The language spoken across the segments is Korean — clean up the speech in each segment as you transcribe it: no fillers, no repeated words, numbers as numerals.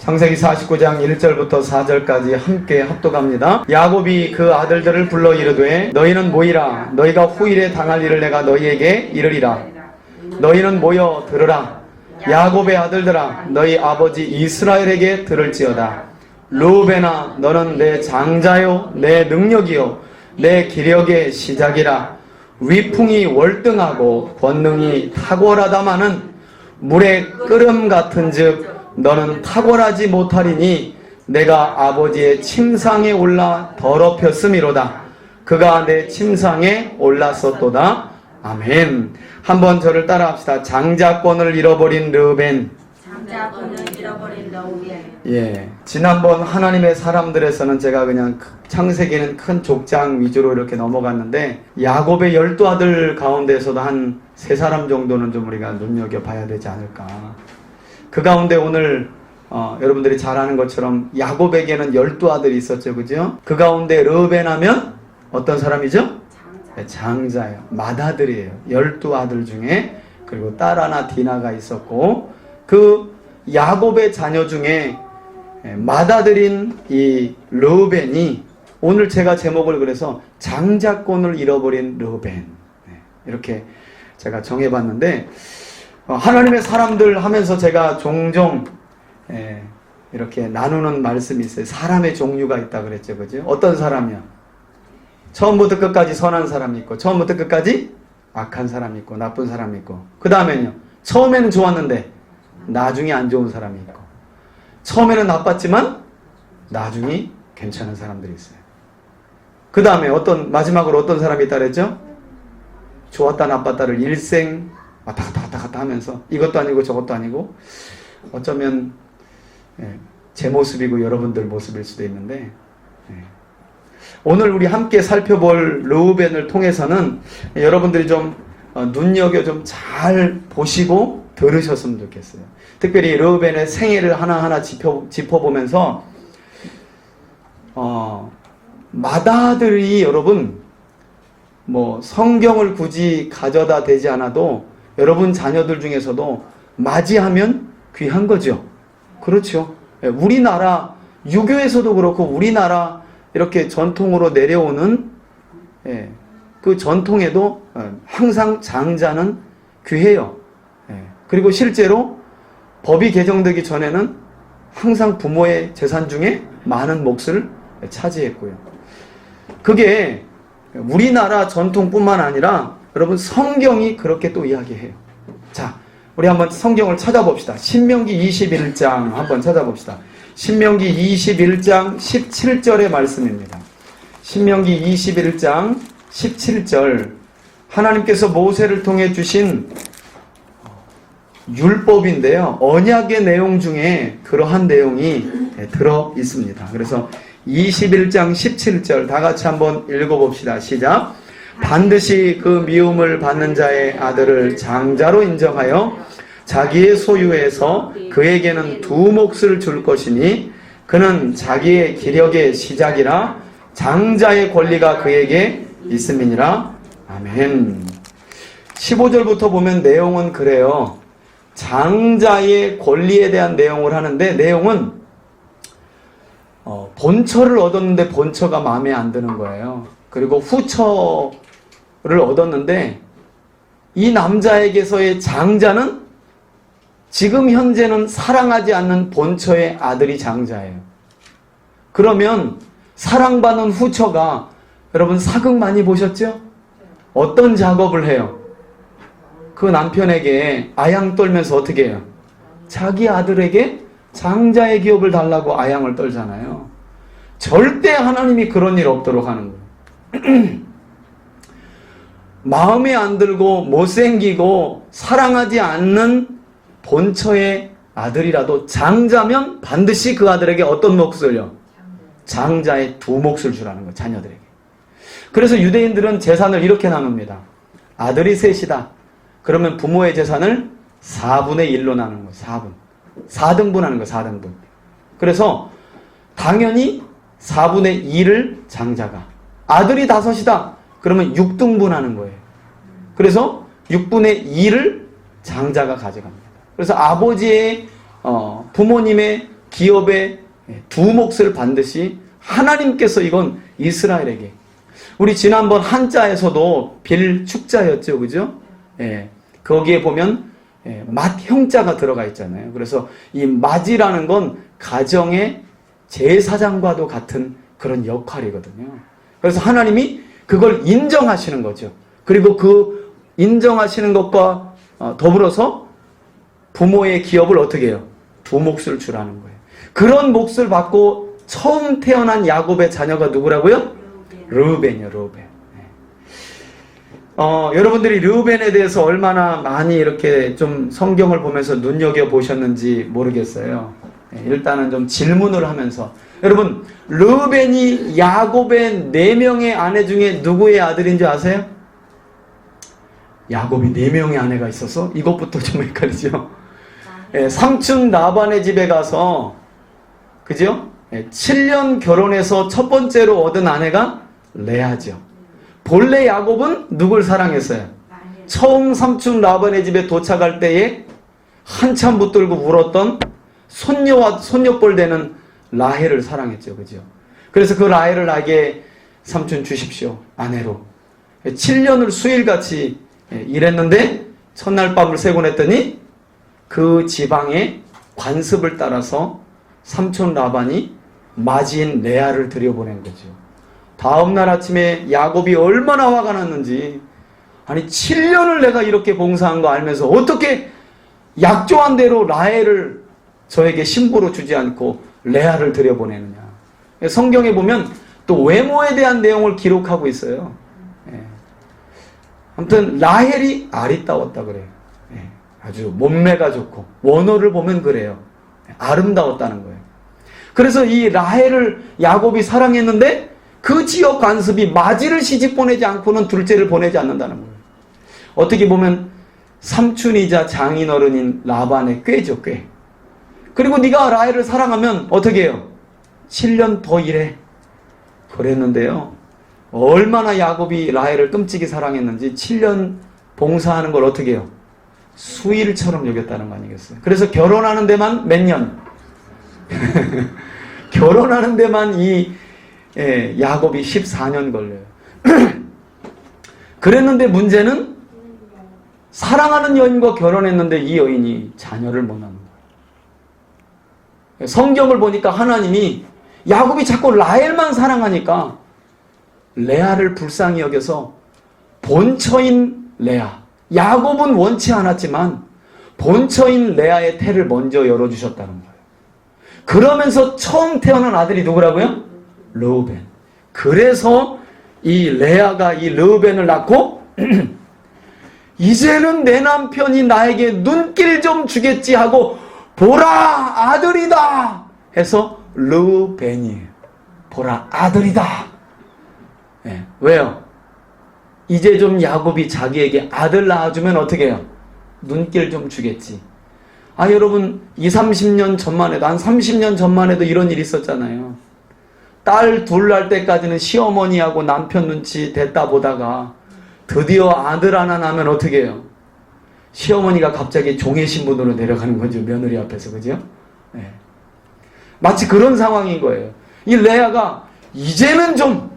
창세기 49장 1절부터 4절까지 함께 합독합니다. 야곱이 그 아들들을 불러 이르되 너희는 모이라. 너희가 후일에 당할 일을 내가 너희에게 이르리라. 너희는 모여 들으라. 야곱의 아들들아, 너희 아버지 이스라엘에게 들을지어다. 르우벤아, 너는 내 장자요 내 능력이요 내 기력의 시작이라. 위풍이 월등하고 권능이 탁월하다마는 물의 끓음 같은즉 너는 탁월하지 못하리니 내가 아버지의 침상에 올라 더럽혔음이로다. 그가 내 침상에 올랐었도다. 아멘. 한번 저를 따라합시다. 장자권을 잃어버린 르우벤. 장자권을 잃어버린 르우벤. 예, 지난번 하나님의 사람들에서는 제가 그냥 창세기는 큰 족장 위주로 이렇게 넘어갔는데 야곱의 12아들 가운데서도 한 3사람 정도는 좀 우리가 눈여겨봐야 되지 않을까. 그 가운데 오늘 여러분들이 잘 아는 것처럼 야곱에게는 12아들이 있었죠, 그죠? 그 가운데 르우벤 하면 어떤 사람이죠? 장자예요. 맏아들이에요. 12아들 중에. 그리고 딸 하나 디나가 있었고, 그 야곱의 자녀 중에 맏아들인 이 르우벤이, 오늘 제가 제목을 그래서 장자권을 잃어버린 르우벤, 이렇게 제가 정해봤는데, 하나님의 사람들 하면서 제가 종종 이렇게 나누는 말씀이 있어요. 사람의 종류가 있다 그랬죠, 그죠? 어떤 사람이요? 처음부터 끝까지 선한 사람이 있고, 처음부터 끝까지 악한 사람이 있고, 나쁜 사람이 있고, 그 다음에는요, 처음에는 좋았는데 나중에 안 좋은 사람이 있고, 처음에는 나빴지만 나중에 괜찮은 사람들이 있어요. 그 다음에 마지막으로 어떤 사람이 있다 그랬죠? 좋았다 나빴다를 일생 왔다 갔다 하면서 이것도 아니고 저것도 아니고, 어쩌면 제 모습이고 여러분들 모습일 수도 있는데, 오늘 우리 함께 살펴볼 르우벤을 통해서는 여러분들이 좀 눈여겨 좀 잘 보시고 들으셨으면 좋겠어요. 특별히 르우벤의 생애를 하나하나 짚어보면서 맏아들이 여러분 뭐 성경을 굳이 가져다 대지 않아도 여러분 자녀들 중에서도 맞이하면 귀한 거죠. 그렇죠. 우리나라 유교에서도 그렇고 우리나라 이렇게 전통으로 내려오는 그 전통에도 항상 장자는 귀해요. 그리고 실제로 법이 개정되기 전에는 항상 부모의 재산 중에 많은 몫을 차지했고요. 그게 우리나라 전통뿐만 아니라 여러분 성경이 그렇게 또 이야기해요. 자, 우리 한번 성경을 찾아봅시다. 신명기 21장 한번 찾아봅시다. 신명기 21장 17절의 말씀입니다. 신명기 21장 17절, 하나님께서 모세를 통해 주신 율법인데요, 언약의 내용 중에 그러한 내용이 들어 있습니다. 그래서 21장 17절 다 같이 한번 읽어봅시다. 시작. 반드시 그 미움을 받는 자의 아들을 장자로 인정하여 자기의 소유에서 그에게는 2몫을 줄 것이니 그는 자기의 기력의 시작이라 장자의 권리가 그에게 있음이니라. 아멘. 15절부터 보면 내용은 그래요. 장자의 권리에 대한 내용을 하는데, 내용은 본처를 얻었는데 본처가 마음에 안 드는 거예요. 그리고 후처를 얻었는데 이 남자에게서의 장자는 지금 현재는 사랑하지 않는 본처의 아들이 장자예요. 그러면 사랑받는 후처가, 여러분 사극 많이 보셨죠? 어떤 작업을 해요? 그 남편에게 아양 떨면서 어떻게 해요? 자기 아들에게 장자의 기업을 달라고 아양을 떨잖아요. 절대 하나님이 그런 일 없도록 하는 거예요. 마음에 안 들고 못생기고 사랑하지 않는 본처의 아들이라도 장자면 반드시 그 아들에게 어떤 몫을요? 장자의 2몫을 주라는 거예요. 자녀들에게. 그래서 유대인들은 재산을 이렇게 나눕니다. 아들이 셋이다. 그러면 부모의 재산을 4분의 1로 나누는 거예요. 4등분 하는 거예요. 4등분. 그래서 당연히 4분의 2를 장자가, 아들이 5이다. 그러면 6등분 하는 거예요. 그래서 6분의 2를 장자가 가져갑니다. 그래서 아버지의 부모님의 기업의 두 몫을 반드시 하나님께서 이건 이스라엘에게. 우리 지난번 한자에서도 빌축자였죠, 그죠? 예, 거기에 보면 맏 형자가 들어가 있잖아요. 그래서 이 맏이라는 건 가정의 제사장과도 같은 그런 역할이거든요. 그래서 하나님이 그걸 인정하시는 거죠. 그리고 그 인정하시는 것과 더불어서 부모의 기업을 어떻게 해요? 두 몫을 주라는 거예요. 그런 몫을 받고 처음 태어난 야곱의 자녀가 누구라고요? 르우벤이요, 르우벤. 여러분들이 르우벤에 대해서 얼마나 많이 이렇게 좀 성경을 보면서 눈여겨보셨는지 모르겠어요. 일단은 좀 질문을 하면서. 여러분, 르우벤이 야곱의 4명의 아내 중에 누구의 아들인지 아세요? 야곱이 4명의 아내가 있어서 이것부터 좀 헷갈리죠. 삼촌 라반의 집에 가서, 그죠? 7년 결혼해서 첫 번째로 얻은 아내가 레아죠. 본래 야곱은 누굴 사랑했어요? 처음 삼촌 라반의 집에 도착할 때에 한참 붙들고 울었던 손녀와 손녀뻘 되는 라헬을 사랑했죠. 그죠? 그래서 그 라헬을 나에게 삼촌 주십시오. 아내로. 7년을 수일같이 일했는데 첫날 밤을 새곤 했더니 그 지방의 관습을 따라서 삼촌 라반이 맞이인 레아를 들여보낸 거죠. 다음날 아침에 야곱이 얼마나 화가 났는지, 아니 7년을 내가 이렇게 봉사한 거 알면서 어떻게 약조한 대로 라헬을 저에게 신부로 주지 않고 레아를 들여보내느냐. 성경에 보면 또 외모에 대한 내용을 기록하고 있어요. 아무튼 라헬이 아리따웠다 그래요. 아주 몸매가 좋고 원어를 보면 그래요. 아름다웠다는 거예요. 그래서 이 라헬을 야곱이 사랑했는데 그 지역 관습이 마지를 시집 보내지 않고는 둘째를 보내지 않는다는 거예요. 어떻게 보면 삼촌이자 장인어른인 라반의 꾀죠, 꾀. 그리고 네가 라헬을 사랑하면 어떻게 해요? 7년 더 일해. 그랬는데요. 얼마나 야곱이 라헬을 끔찍이 사랑했는지 7년 봉사하는 걸 어떻게 해요? 수일처럼 여겼다는 거 아니겠어요? 그래서 결혼하는 데만 몇 년? 결혼하는 데만 이 야곱이 14년 걸려요. 그랬는데 문제는 사랑하는 여인과 결혼했는데 이 여인이 자녀를 못 낳는 거예요. 성경을 보니까 하나님이 야곱이 자꾸 라헬만 사랑하니까 레아를 불쌍히 여겨서 본처인 레아, 야곱은 원치 않았지만 본처인 레아의 태를 먼저 열어주셨다는 거예요. 그러면서 처음 태어난 아들이 누구라고요? 르우벤. 그래서 이 레아가 이 르우벤을 낳고 이제는 내 남편이 나에게 눈길 좀 주겠지 하고 보라 아들이다 해서 르우벤이에요. 보라 아들이다. 네. 왜요? 이제 좀 야곱이 자기에게 아들 낳아주면 어떻게 해요? 눈길 좀 주겠지. 여러분 20-30년 전만 해도 한 30년 전만 해도 이런 일이 있었잖아요. 딸 둘 날 때까지는 시어머니하고 남편 눈치 됐다 보다가 드디어 아들 하나 나면 어떻게 해요? 시어머니가 갑자기 종의 신분으로 내려가는 거죠. 며느리 앞에서. 그죠? 네. 마치 그런 상황인 거예요. 이 레아가 이제는 좀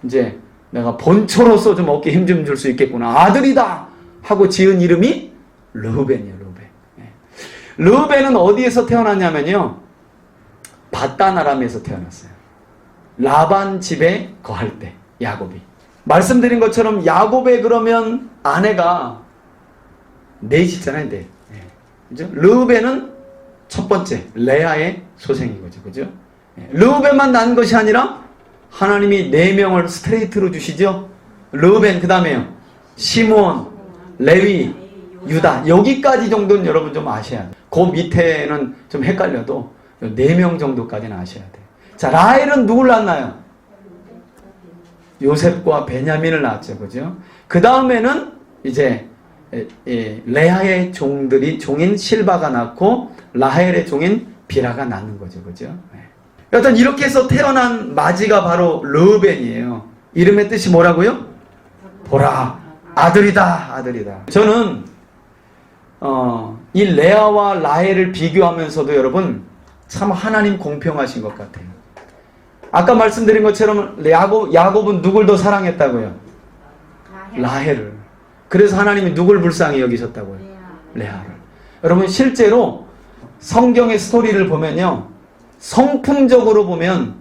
이제 내가 본초로서 좀 어깨 힘 좀 줄 수 있겠구나. 아들이다! 하고 지은 이름이 르우벤이에요. 르우벤. 네. 르우벤은 어디에서 태어났냐면요. 바단 아람에서 태어났어요. 라반 집에 거할 때 야곱이. 말씀드린 것처럼 야곱의 그러면 아내가 넷이잖아요. 넷. 네. 그죠? 르우벤은 첫 번째 레아의 소생인 거죠. 그죠? 네. 르우벤만 낳은 것이 아니라 하나님이 4명을 스트레이트로 주시죠. 르우벤, 그 다음에요. 시므온, 레위, 유다. 여기까지 정도는 여러분 좀 아셔야 돼요. 그 밑에는 좀 헷갈려도 4명 정도까지는 아셔야 돼요. 자, 라헬은 누굴 낳았나요? 요셉과 베냐민을 낳았죠. 그죠? 그 다음에는 이제 레아의 종인 실바가 낳고 라헬의 종인 비라가 낳는 거죠. 그죠? 여튼 이렇게 해서 태어난 마지가 바로 르우벤이에요. 이름의 뜻이 뭐라고요? 보라, 아들이다, 아들이다. 저는 이 레아와 라헬을 비교하면서도 여러분 참 하나님 공평하신 것 같아요. 아까 말씀드린 것처럼 야곱은 누굴 더 사랑했다고요? 라헬을. 그래서 하나님이 누굴 불쌍히 여기셨다고요? 레아를. 여러분 실제로 성경의 스토리를 보면요, 성품적으로 보면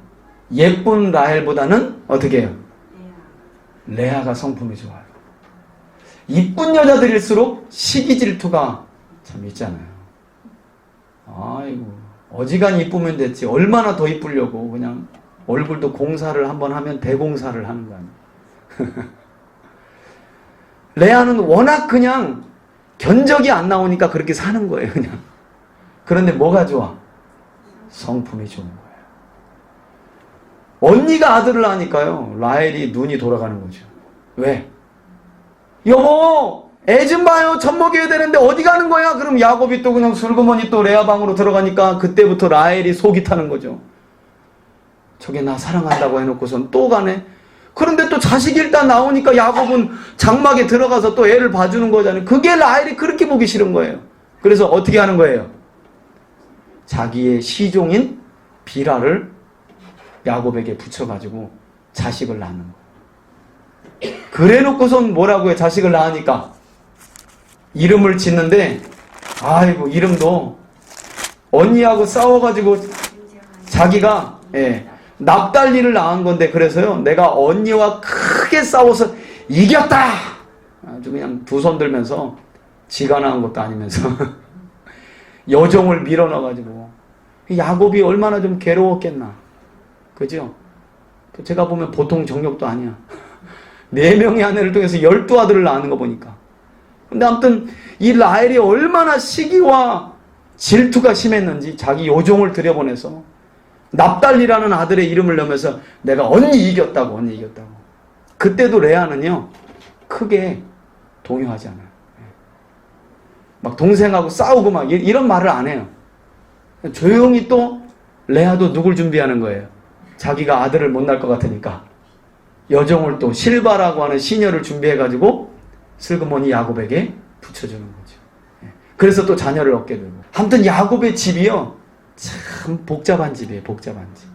예쁜 라헬보다는 어떻게 해요? 레아가 성품이 좋아요. 이쁜 여자들일수록 시기 질투가 참 있잖아요. 아이고, 어지간히 이쁘면 됐지 얼마나 더 이쁘려고 그냥 얼굴도 공사를 한번 하면 대공사를 하는 거 아니에요. 레아는 워낙 그냥 견적이 안 나오니까 그렇게 사는 거예요, 그냥. 그런데 뭐가 좋아? 성품이 좋은 거예요. 언니가 아들을 낳으니까요, 라헬이 눈이 돌아가는 거죠. 왜? 여보, 애 좀 봐요. 젖 먹여야 되는데 어디 가는 거야? 그럼 야곱이 또 그냥 슬그머니 또 레아 방으로 들어가니까 그때부터 라헬이 속이 타는 거죠. 저게 나 사랑한다고 해놓고선 또 가네. 그런데 또 자식이 일단 나오니까 야곱은 장막에 들어가서 또 애를 봐주는 거잖아요. 그게 라헬이 그렇게 보기 싫은 거예요. 그래서 어떻게 하는 거예요? 자기의 시종인 비라를 야곱에게 붙여가지고 자식을 낳는 거예요. 그래 놓고선 뭐라고요? 자식을 낳으니까 이름을 짓는데, 아이고, 이름도 언니하고 싸워가지고 자기가 납달리를 낳은 건데, 그래서요, 내가 언니와 크게 싸워서 이겼다! 아주 그냥 두 손 들면서 지가 낳은 것도 아니면서 여종을 밀어넣어가지고. 야곱이 얼마나 좀 괴로웠겠나. 그죠? 제가 보면 보통 정력도 아니야. 4명의 아내를 통해서 12아들을 낳는 거 보니까. 근데 아무튼 이 라헬이 얼마나 시기와 질투가 심했는지 자기 요종을 들여보내서 납달리라는 아들의 이름을 넣으면서 내가 언니 이겼다고. 그때도 레아는요, 크게 동요하지 않아요. 막 동생하고 싸우고 막 이런 말을 안 해요. 조용히 또 레아도 누굴 준비하는 거예요? 자기가 아들을 못 낳을 것 같으니까 여종을 또 실바라고 하는 시녀를 준비해가지고 슬그머니 야곱에게 붙여주는 거죠. 그래서 또 자녀를 얻게 되고. 아무튼 야곱의 집이요, 참 복잡한 집이에요. 복잡한 집.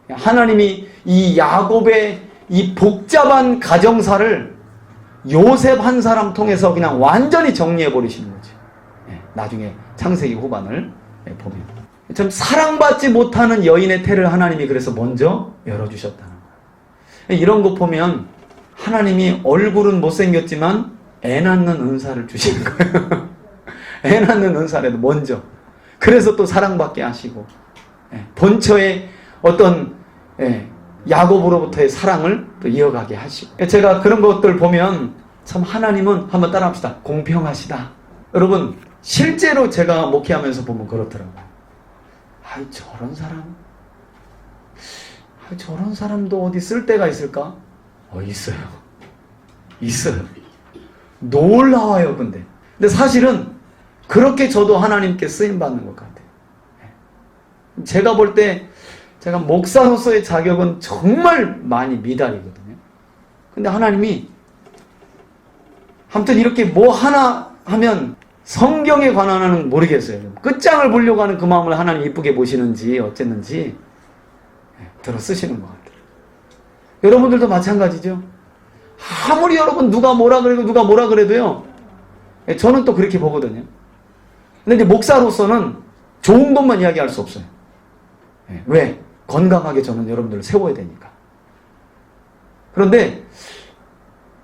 하나님이 이 야곱의 이 복잡한 가정사를 요셉 한 사람 통해서 그냥 완전히 정리해 버리시는 거죠. 나중에 창세기 후반을 보면 참 사랑받지 못하는 여인의 태를 하나님이 그래서 먼저 열어주셨다는 거예요. 이런 거 보면 하나님이 얼굴은 못생겼지만 애 낳는 은사를 주시는 거예요. 애 낳는 은사라도 먼저. 그래서 또 사랑받게 하시고, 본처의 어떤 야곱으로부터의 사랑을 또 이어가게 하시고. 제가 그런 것들 보면 참 하나님은, 한번 따라합시다, 공평하시다. 여러분 실제로 제가 목회하면서 보면 그렇더라고요. 아이, 저런 사람도 어디 쓸 데가 있을까? 있어요. 놀라워요. 근데 사실은 그렇게 저도 하나님께 쓰임받는 것 같아요. 제가 볼 때 제가 목사로서의 자격은 정말 많이 미달이거든요. 근데 하나님이 아무튼 이렇게 뭐 하나 하면 성경에 관한 하는 모르겠어요. 끝장을 보려고 하는 그 마음을 하나님 이쁘게 보시는지 어쨌는지 들어 쓰시는 것 같아요. 여러분들도 마찬가지죠. 아무리 여러분 누가 뭐라 그래도요, 저는 또 그렇게 보거든요. 근데 이제 목사로서는 좋은 것만 이야기할 수 없어요. 왜? 건강하게 저는 여러분들을 세워야 되니까. 그런데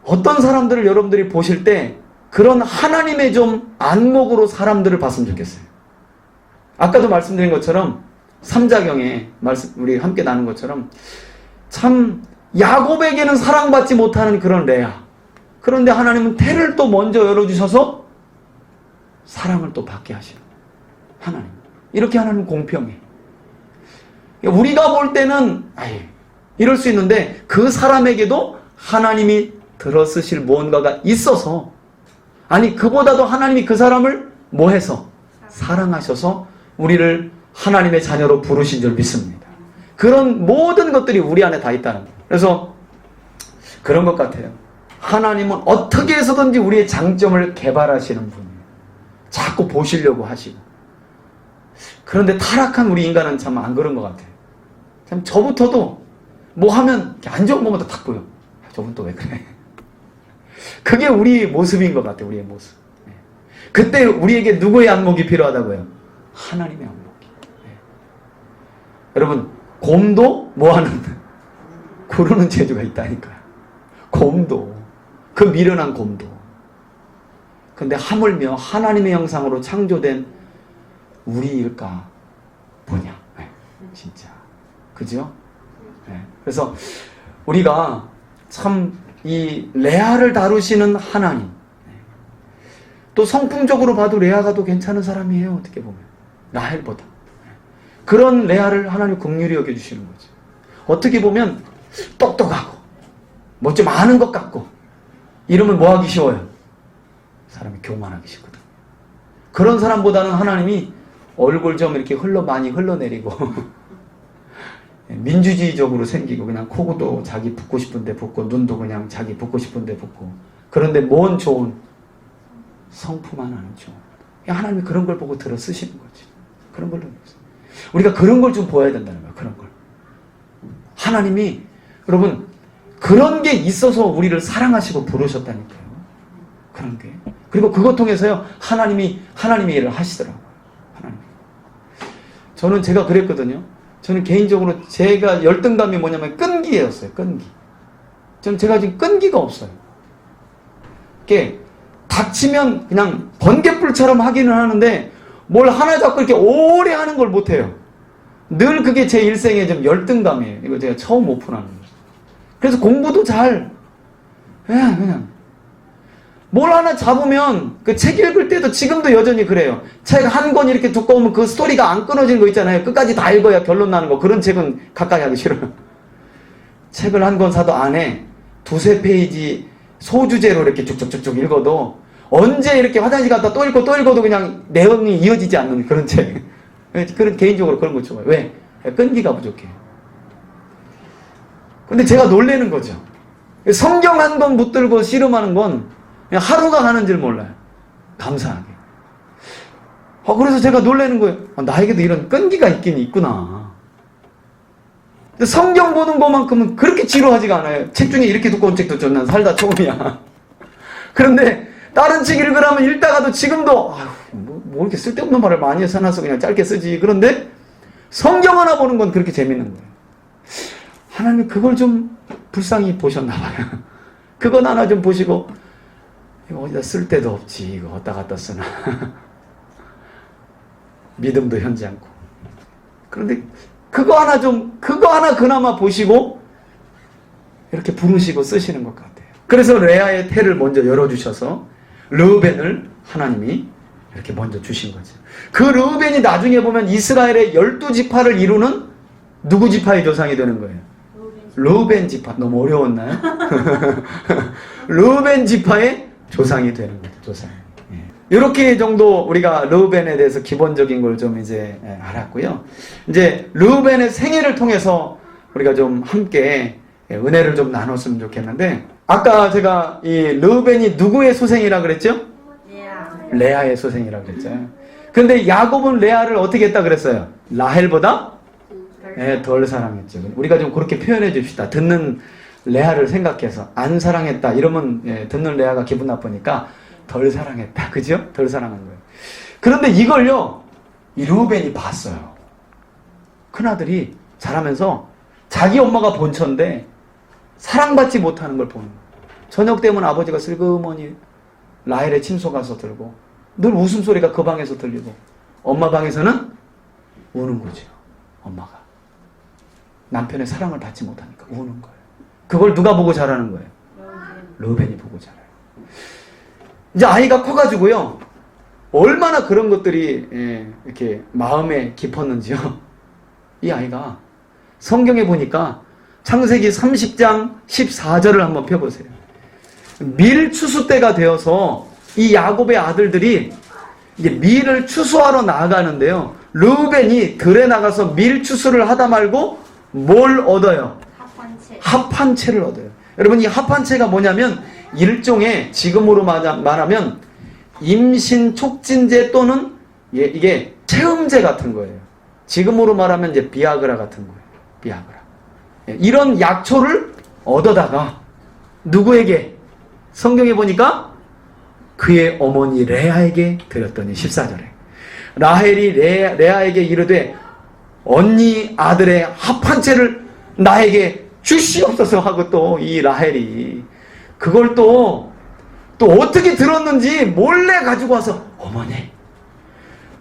어떤 사람들을 여러분들이 보실 때 그런 하나님의 좀 안목으로 사람들을 봤으면 좋겠어요. 아까도 말씀드린 것처럼 3자경에 우리 함께 나눈 것처럼 참 야곱에게는 사랑받지 못하는 그런 레아. 그런데 하나님은 태를 또 먼저 열어주셔서 사랑을 또 받게 하시는 하나님. 이렇게 하나님 공평해. 우리가 볼 때는 이럴 수 있는데 그 사람에게도 하나님이 들어쓰실 무언가가 있어서, 아니 그보다도 하나님이 그 사람을 뭐 해서? 사랑하셔서 우리를 하나님의 자녀로 부르신 줄 믿습니다. 그런 모든 것들이 우리 안에 다 있다는 거예요. 그래서 그런 것 같아요. 하나님은 어떻게 해서든지 우리의 장점을 개발하시는 분이에요. 자꾸 보시려고 하시고. 그런데 타락한 우리 인간은 참 안 그런 것 같아요. 참 저부터도 뭐 하면 이렇게 안 좋은 것마다 탁 보여. 저분 또 왜 그래? 그게 우리 모습인 것 같아요. 우리의 모습. 그때 우리에게 누구의 안목이 필요하다고요? 하나님의 안목이. 여러분, 곰도 뭐하는? 구르는 재주가 있다니까요. 곰도. 그 미련한 곰도. 근데 하물며 하나님의 형상으로 창조된 우리일까 보냐. 진짜. 그죠? 그래서 우리가 참 이 레아를 다루시는 하나님, 또 성품적으로 봐도 레아가 더 괜찮은 사람이에요. 어떻게 보면 라헬보다. 그런 레아를 하나님 긍휼히 여겨주시는 거죠. 어떻게 보면 똑똑하고 뭐 좀 아는 것 같고 이러면 뭐 하기 쉬워요? 사람이 교만하기 쉽거든. 그런 사람보다는 하나님이 얼굴 좀 이렇게 많이 흘러내리고 민주주의적으로 생기고 그냥 코도 자기 붓고 싶은데 붓고 눈도 그냥 자기 붓고 싶은데 붓고, 그런데 뭔 좋은 성품 하나는 좋은. 하나님이 그런 걸 보고 들어 쓰시는 거지. 그런 걸로 우리가 그런 걸 좀 보여야 된다는 거야. 그런 걸. 하나님이 여러분 그런 게 있어서 우리를 사랑하시고 부르셨다니까요. 그런 게. 그리고 그것 통해서요 하나님의 일을 하시더라고요. 하나님. 저는 제가 그랬거든요. 저는 개인적으로 제가 열등감이 뭐냐면 끈기였어요. 끈기. 제가 지금 끈기가 없어요. 이게 닥치면 그냥 번개불처럼 하기는 하는데 뭘 하나 잡고 이렇게 오래 하는 걸 못해요. 늘 그게 제 일생의 좀 열등감이에요. 이거 제가 처음 오픈하는 거예요. 그래서 공부도 그냥 뭘 하나 잡으면 그 책 읽을 때도 지금도 여전히 그래요. 책 한 권 이렇게 두꺼우면 그 스토리가 안 끊어지는 거 있잖아요. 끝까지 다 읽어야 결론 나는 거. 그런 책은 가까이 하기 싫어요. 책을 한 권 사도 안에 두세 페이지 소주제로 이렇게 쭉쭉쭉쭉 읽어도 언제 이렇게 화장실 갔다 또 읽어도 그냥 내용이 이어지지 않는 그런 책. 그런 개인적으로 그런 거 좋아요. 왜? 끈기가 부족해요. 근데 제가 놀라는 거죠. 성경 한 권 붙들고 씨름하는 건 그냥 하루가 가는 줄 몰라요. 감사하게. 그래서 제가 놀라는 거예요. 나에게도 이런 끈기가 있긴 있구나. 성경 보는 것만큼은 그렇게 지루하지가 않아요. 책 중에 이렇게 두꺼운 책도 전 난 살다 처음이야. 그런데 다른 책 읽으라면 읽다가도 지금도 뭐 이렇게 쓸데없는 말을 많이 써놔서 그냥 짧게 쓰지. 그런데 성경 하나 보는 건 그렇게 재밌는 거예요. 하나님 그걸 좀 불쌍히 보셨나 봐요. 그건 하나 좀 보시고 이거 어디다 쓸 데도 없지. 이거 어디다 갖다 쓰나. 믿음도 현지 않고. 그런데 그거 하나 그나마 보시고 이렇게 부르시고 쓰시는 것 같아요. 그래서 레아의 태를 먼저 열어주셔서 르우벤을 하나님이 이렇게 먼저 주신 거죠. 그 르우벤이 나중에 보면 이스라엘의 12지파를 이루는 누구 지파의 조상이 되는 거예요? 르우벤 지파. 너무 어려웠나요? 르우벤 지파의 조상이 되는 거죠. 조상. 이렇게 정도 우리가 르우벤에 대해서 기본적인 걸 좀 이제 알았고요. 이제 르우벤의 생애를 통해서 우리가 좀 함께 은혜를 좀 나눴으면 좋겠는데, 아까 제가 이 르우벤이 누구의 소생이라 그랬죠? 레아의 소생이라 그랬죠. 근데 야곱은 레아를 어떻게 했다 그랬어요? 라헬보다 덜 사랑했죠. 우리가 좀 그렇게 표현해 줍시다. 듣는 레아를 생각해서 안 사랑했다 이러면 듣는 레아가 기분 나쁘니까 덜 사랑했다. 그죠? 덜 사랑한 거예요. 그런데 이걸요 이 르우벤이 봤어요. 큰아들이 자라면서 자기 엄마가 본처인데 사랑받지 못하는 걸 보는 거예요. 저녁 되면 아버지가 슬그머니 라헬의 침소 가서 들고 늘 웃음소리가 그 방에서 들리고 엄마 방에서는 우는 거죠. 엄마가 남편의 사랑을 받지 못하니까 우는 거예요. 그걸 누가 보고 자라는 거예요? 르우벤이 보고 자라요. 이제 아이가 커가지고요 얼마나 그런 것들이 이렇게 마음에 깊었는지요. 이 아이가 성경에 보니까 창세기 30장 14절을 한번 펴보세요. 밀 추수 때가 되어서 이 야곱의 아들들이 이제 밀을 추수하러 나아가는데요. 르우벤이 들에 나가서 밀 추수를 하다 말고 뭘 얻어요? 합한채를 얻어요. 여러분 이 합한채가 뭐냐면 일종의 지금으로 말하면 임신 촉진제 또는 이게 체험제 같은 거예요. 지금으로 말하면 이제 비아그라 같은 거예요. 비아그라. 이런 약초를 얻어다가 누구에게? 성경에 보니까 그의 어머니 레아에게 드렸더니 14절에 라헬이 레아에게 이르되 언니 아들의 합 한 채를 나에게 주시옵소서 하고 또 이 라헬이 그걸 또 어떻게 들었는지 몰래 가지고 와서 어머니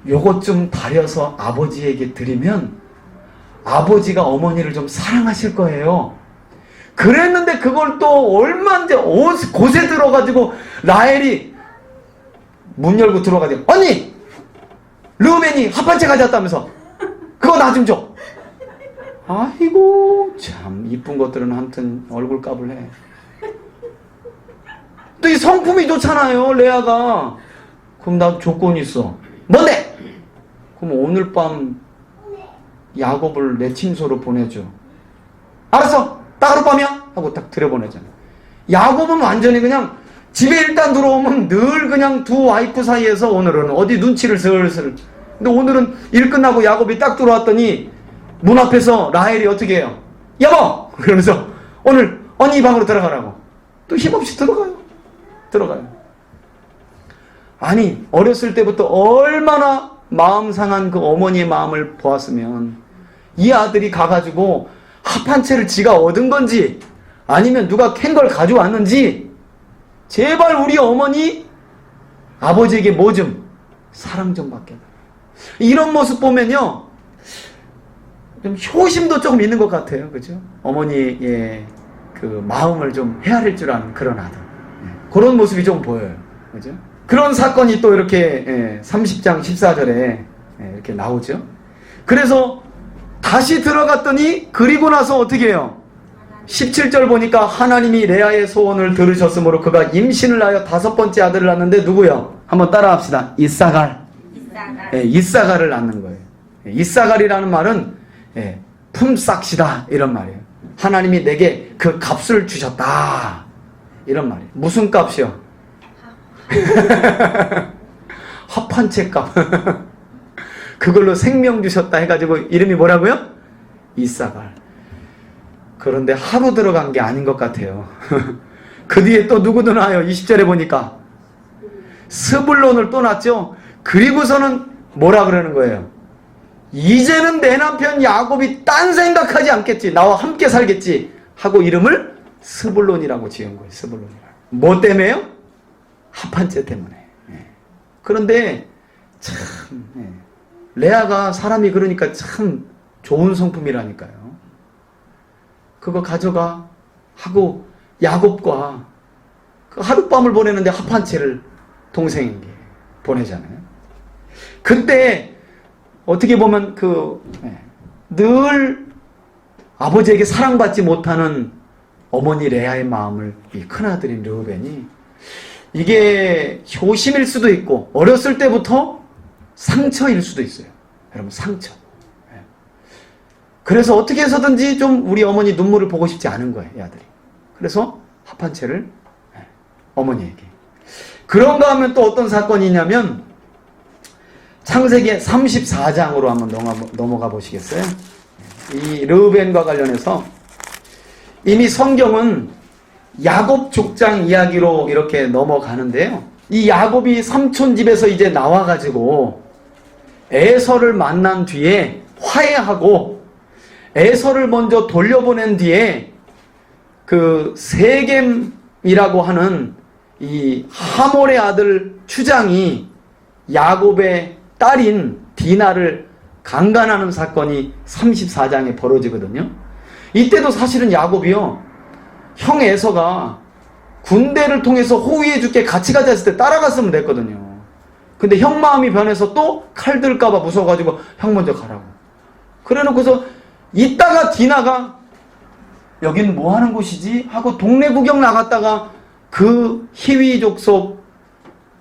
요것 좀 다려서 아버지에게 드리면 아버지가 어머니를 좀 사랑하실 거예요. 그랬는데 그걸 또 얼마인데 곳에 들어가지고 라헬이 문 열고 들어가지고 언니! 르우벤이 합 한 채 가져왔다면서 그거 나 좀 줘. 아이고 참 이쁜 것들은 아무튼 얼굴 값을 해. 또 이 성품이 좋잖아요 레아가. 그럼 나 조건이 있어. 뭔데? 그럼 오늘 밤 야곱을 내 침소로 보내줘. 알았어 딱 하룻밤이야? 하고 딱 들여보내잖아. 야곱은 완전히 그냥 집에 일단 들어오면 늘 그냥 두 와이프 사이에서 오늘은 어디 눈치를 슬슬. 근데 오늘은 일 끝나고 야곱이 딱 들어왔더니 문 앞에서 라헬이 어떻게 해요? 여보! 그러면서 오늘 언니 방으로 들어가라고. 또 힘없이 들어가요. 아니 어렸을 때부터 얼마나 마음 상한 그 어머니의 마음을 보았으면 이 아들이 가가지고 합 한 채를 지가 얻은 건지 아니면 누가 캔 걸 가져왔는지 제발 우리 어머니 아버지에게 뭐 좀 사랑 좀 받게. 이런 모습 보면요 좀 효심도 조금 있는 것 같아요. 그죠? 어머니의 그 마음을 좀 헤아릴 줄 아는 그런 아들. 그런 모습이 좀 보여요. 그죠? 그런 사건이 또 이렇게 30장 14절에 이렇게 나오죠. 그래서 다시 들어갔더니 그리고 나서 어떻게 해요? 17절 보니까 하나님이 레아의 소원을 들으셨으므로 그가 임신을 하여 5번째 아들을 낳는데 누구요? 한번 따라합시다. 이사갈. 이사갈을 낳는 거예요. 이사갈이라는 말은 품삯이다 이런 말이에요. 하나님이 내게 그 값을 주셨다 이런 말이에요. 무슨 값이요? 합 한 채 값. 그걸로 생명 주셨다 해가지고 이름이 뭐라고요? 이사갈. 그런데 하루 들어간 게 아닌 것 같아요. 그 뒤에 또 누구 나와요? 20절에 보니까 스불론을 또 낳죠. 그리고서는 뭐라 그러는 거예요? 이제는 내 남편 야곱이 딴 생각하지 않겠지. 나와 함께 살겠지 하고 이름을 스불론이라고 지은 거예요. 스불론이라고. 뭐 때문에요? 합 한 채 때문에. 그런데 참 레아가 사람이 그러니까 참 좋은 성품이라니까요. 그거 가져가 하고 야곱과 그 하룻밤을 보내는데 합 한 채를 동생에게 보내잖아요. 그때 어떻게 보면 늘 아버지에게 사랑받지 못하는 어머니 레아의 마음을 이 큰아들인 르우벤이 이게 효심일 수도 있고 어렸을 때부터 상처일 수도 있어요. 여러분 상처. 그래서 어떻게 해서든지 좀 우리 어머니 눈물을 보고 싶지 않은 거예요. 이 아들이. 그래서 합 한 채를 어머니에게. 그런가 하면 또 어떤 사건이 있냐면 창세기 34장으로 한번 넘어가 보시겠어요? 이 르우벤과 관련해서 이미 성경은 야곱 족장 이야기로 이렇게 넘어가는데요. 이 야곱이 삼촌 집에서 이제 나와가지고 에서를 만난 뒤에 화해하고 에서를 먼저 돌려보낸 뒤에 그 세겜이라고 하는 이 하몰의 아들 추장이 야곱의 딸인 디나를 강간하는 사건이 34장에 벌어지거든요. 이때도 사실은 야곱이요, 형 에서가 군대를 통해서 호위해 줄게 같이 가자 했을 때 따라갔으면 됐거든요. 근데 형 마음이 변해서 또 칼 들까봐 무서워가지고 형 먼저 가라고. 그래 놓고서 이따가 디나가 여긴 뭐 하는 곳이지? 하고 동네 구경 나갔다가 그 히위 족속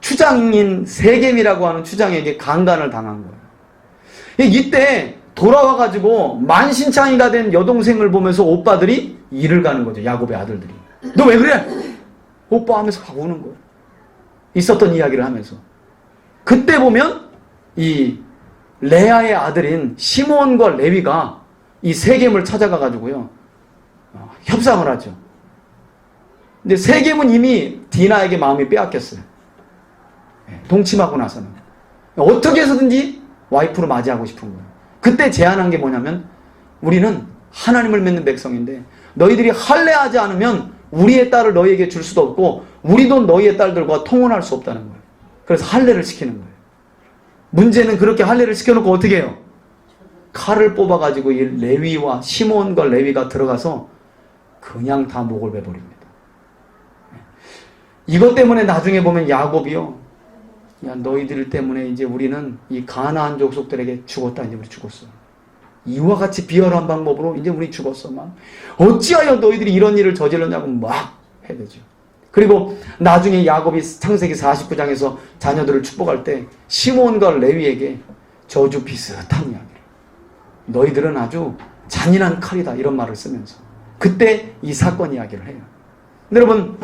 추장인 세겜이라고 하는 추장에게 강간을 당한 거예요. 이때 돌아와가지고 만신창이가 된 여동생을 보면서 오빠들이 일을 가는 거죠. 야곱의 아들들이. 너 왜 그래? 오빠 하면서 막 우는 거예요. 있었던 이야기를 하면서. 그때 보면 이 레아의 아들인 시므온과 레위가 이 세겜을 찾아가 가지고요 협상을 하죠. 근데 세겜은 이미 디나에게 마음이 빼앗겼어요. 동침하고 나서는 어떻게 해서든지 와이프로 맞이하고 싶은 거예요. 그때 제안한 게 뭐냐면, 우리는 하나님을 믿는 백성인데 너희들이 할례하지 않으면 우리의 딸을 너희에게 줄 수도 없고 우리도 너희의 딸들과 통혼할 수 없다는 거예요. 그래서 할례를 시키는 거예요. 문제는 그렇게 할례를 시켜놓고 어떻게 해요? 칼을 뽑아가지고 이 레위와 시므온과 레위가 들어가서 그냥 다 목을 베버립니다. 이것 때문에 나중에 보면 야곱이요, 야 너희들 때문에 이제 우리는 이 가나안 족속들에게 죽었다. 이제 우리 죽었어. 이와 같이 비열한 방법으로 이제 우리 죽었어. 막 어찌하여 너희들이 이런 일을 저질렀냐고 막 해대죠. 그리고 나중에 야곱이 창세기 49장에서 자녀들을 축복할 때 시므온과 레위에게 저주 비슷한 이야기를, 너희들은 아주 잔인한 칼이다, 이런 말을 쓰면서 그때 이 사건 이야기를 해요. 근데 여러분,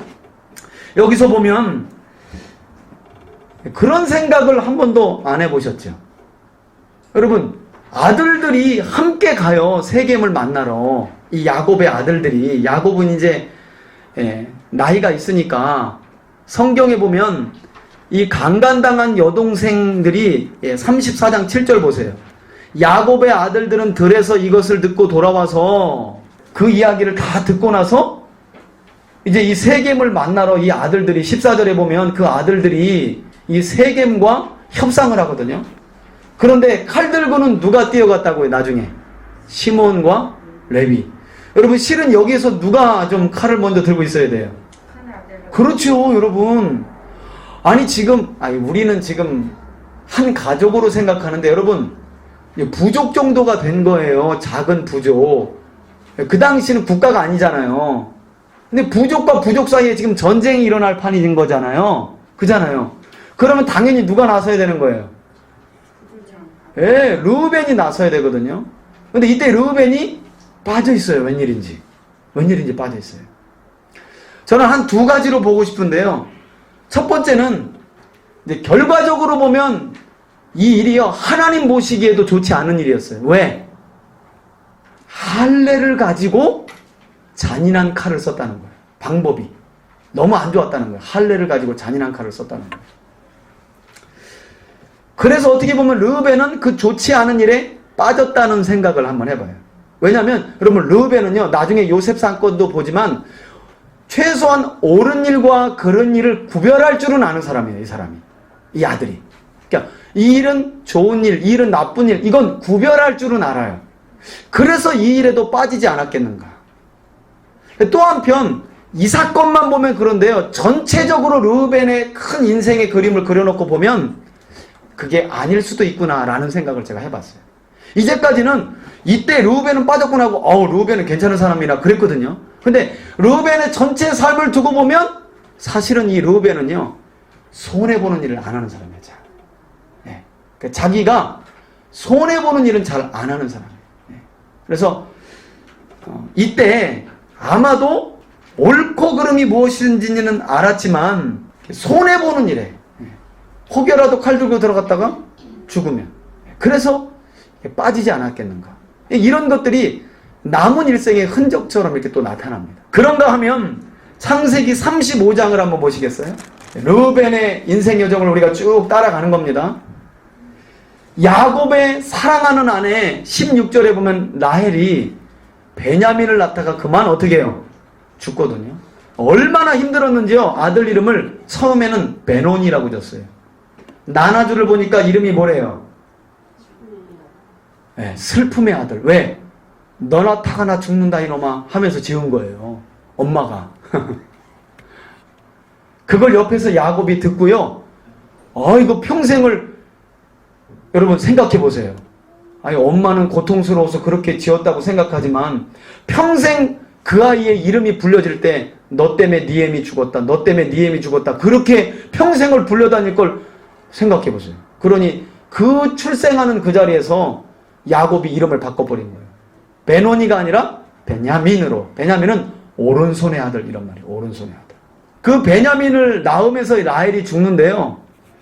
여기서 보면 그런 생각을 한 번도 안 해보셨죠? 여러분, 아들들이 함께 가요. 세겜을 만나러. 이 야곱의 아들들이, 야곱은 이제 나이가 있으니까 성경에 보면 이 강간당한 여동생들이 34장 7절 보세요. 야곱의 아들들은 들에서 이것을 듣고 돌아와서 그 이야기를 다 듣고 나서 이제 이 세겜을 만나러 이 아들들이, 14절에 보면 그 아들들이 이 세겜과 협상을 하거든요. 그런데 칼 들고는 누가 뛰어갔다고요? 나중에 시므온과 레위. 여러분, 실은 여기에서 누가 좀 칼을 먼저 들고 있어야 돼요? 그렇죠, 여러분. 아니 우리는 지금 한 가족으로 생각하는데, 여러분, 부족 정도가 된 거예요. 작은 부족. 그 당시는 국가가 아니잖아요. 근데 부족과 부족 사이에 지금 전쟁이 일어날 판이 된 거잖아요. 그잖아요. 그러면 당연히 누가 나서야 되는 거예요? 르우벤이 나서야 되거든요. 근데 이때 르우벤이 빠져 있어요. 웬일인지 빠져 있어요. 저는 한 두 가지로 보고 싶은데요. 첫 번째는 이제 결과적으로 보면 이 일이요, 하나님 보시기에도 좋지 않은 일이었어요. 왜? 할례를 가지고 잔인한 칼을 썼다는 거예요. 방법이 너무 안 좋았다는 거예요. 할례를 가지고 잔인한 칼을 썼다는 거예요. 그래서 어떻게 보면 르우벤은 그 좋지 않은 일에 빠졌다는 생각을 한번 해봐요. 왜냐하면 여러분, 르우벤은요, 나중에 요셉 사건도 보지만 최소한 옳은 일과 그른 일을 구별할 줄은 아는 사람이에요. 이 사람이, 이 아들이. 그러니까 이 일은 좋은 일, 이 일은 나쁜 일, 이건 구별할 줄은 알아요. 그래서 이 일에도 빠지지 않았겠는가. 또 한편 이 사건만 보면 그런데요, 전체적으로 르우벤의 큰 인생의 그림을 그려놓고 보면 그게 아닐 수도 있구나라는 생각을 제가 해봤어요. 이제까지는 이때 르우벤은 빠졌구나 하고 르우벤은 괜찮은 사람이라 그랬거든요. 근데 르우벤의 전체 삶을 두고 보면 사실은 이 르우벤은요, 손해보는 일을 안 하는 사람이죠. 자기가 손해보는 일은 잘 안 하는 사람이에요. 그래서 이때 아마도 옳고 그름이 무엇인지는 알았지만 손해보는 일에 혹여라도 칼 들고 들어갔다가 죽으면, 그래서 빠지지 않았겠는가. 이런 것들이 남은 일생의 흔적처럼 이렇게 또 나타납니다. 그런가 하면 창세기 35장을 한번 보시겠어요? 르우벤의 인생 여정을 우리가 쭉 따라가는 겁니다. 야곱의 사랑하는 아내 16절에 보면 라헬이 베냐민을 낳다가 그만 어떻게 해요? 죽거든요. 얼마나 힘들었는지요. 아들 이름을 처음에는 베논이라고 줬어요. 나나주를 보니까 이름이 뭐래요? 슬픔의 아들. 왜? 너나 타가나 죽는다 이놈아 하면서 지은 거예요. 엄마가. 그걸 옆에서 야곱이 듣고요, 이거 평생을, 여러분 생각해 보세요. 아니, 엄마는 고통스러워서 그렇게 지었다고 생각하지만 평생 그 아이의 이름이 불려질 때 너 때문에 네 애미 죽었다, 너 때문에 네 애미 죽었다, 그렇게 평생을 불려다닐 걸 생각해 보세요. 그러니 그 출생하는 그 자리에서 야곱이 이름을 바꿔버린 거예요. 베노니가 아니라 베냐민으로. 베냐민은 오른손의 아들, 이런 말이에요. 오른손의 아들. 그 베냐민을 낳으면서 라헬이 죽는데요,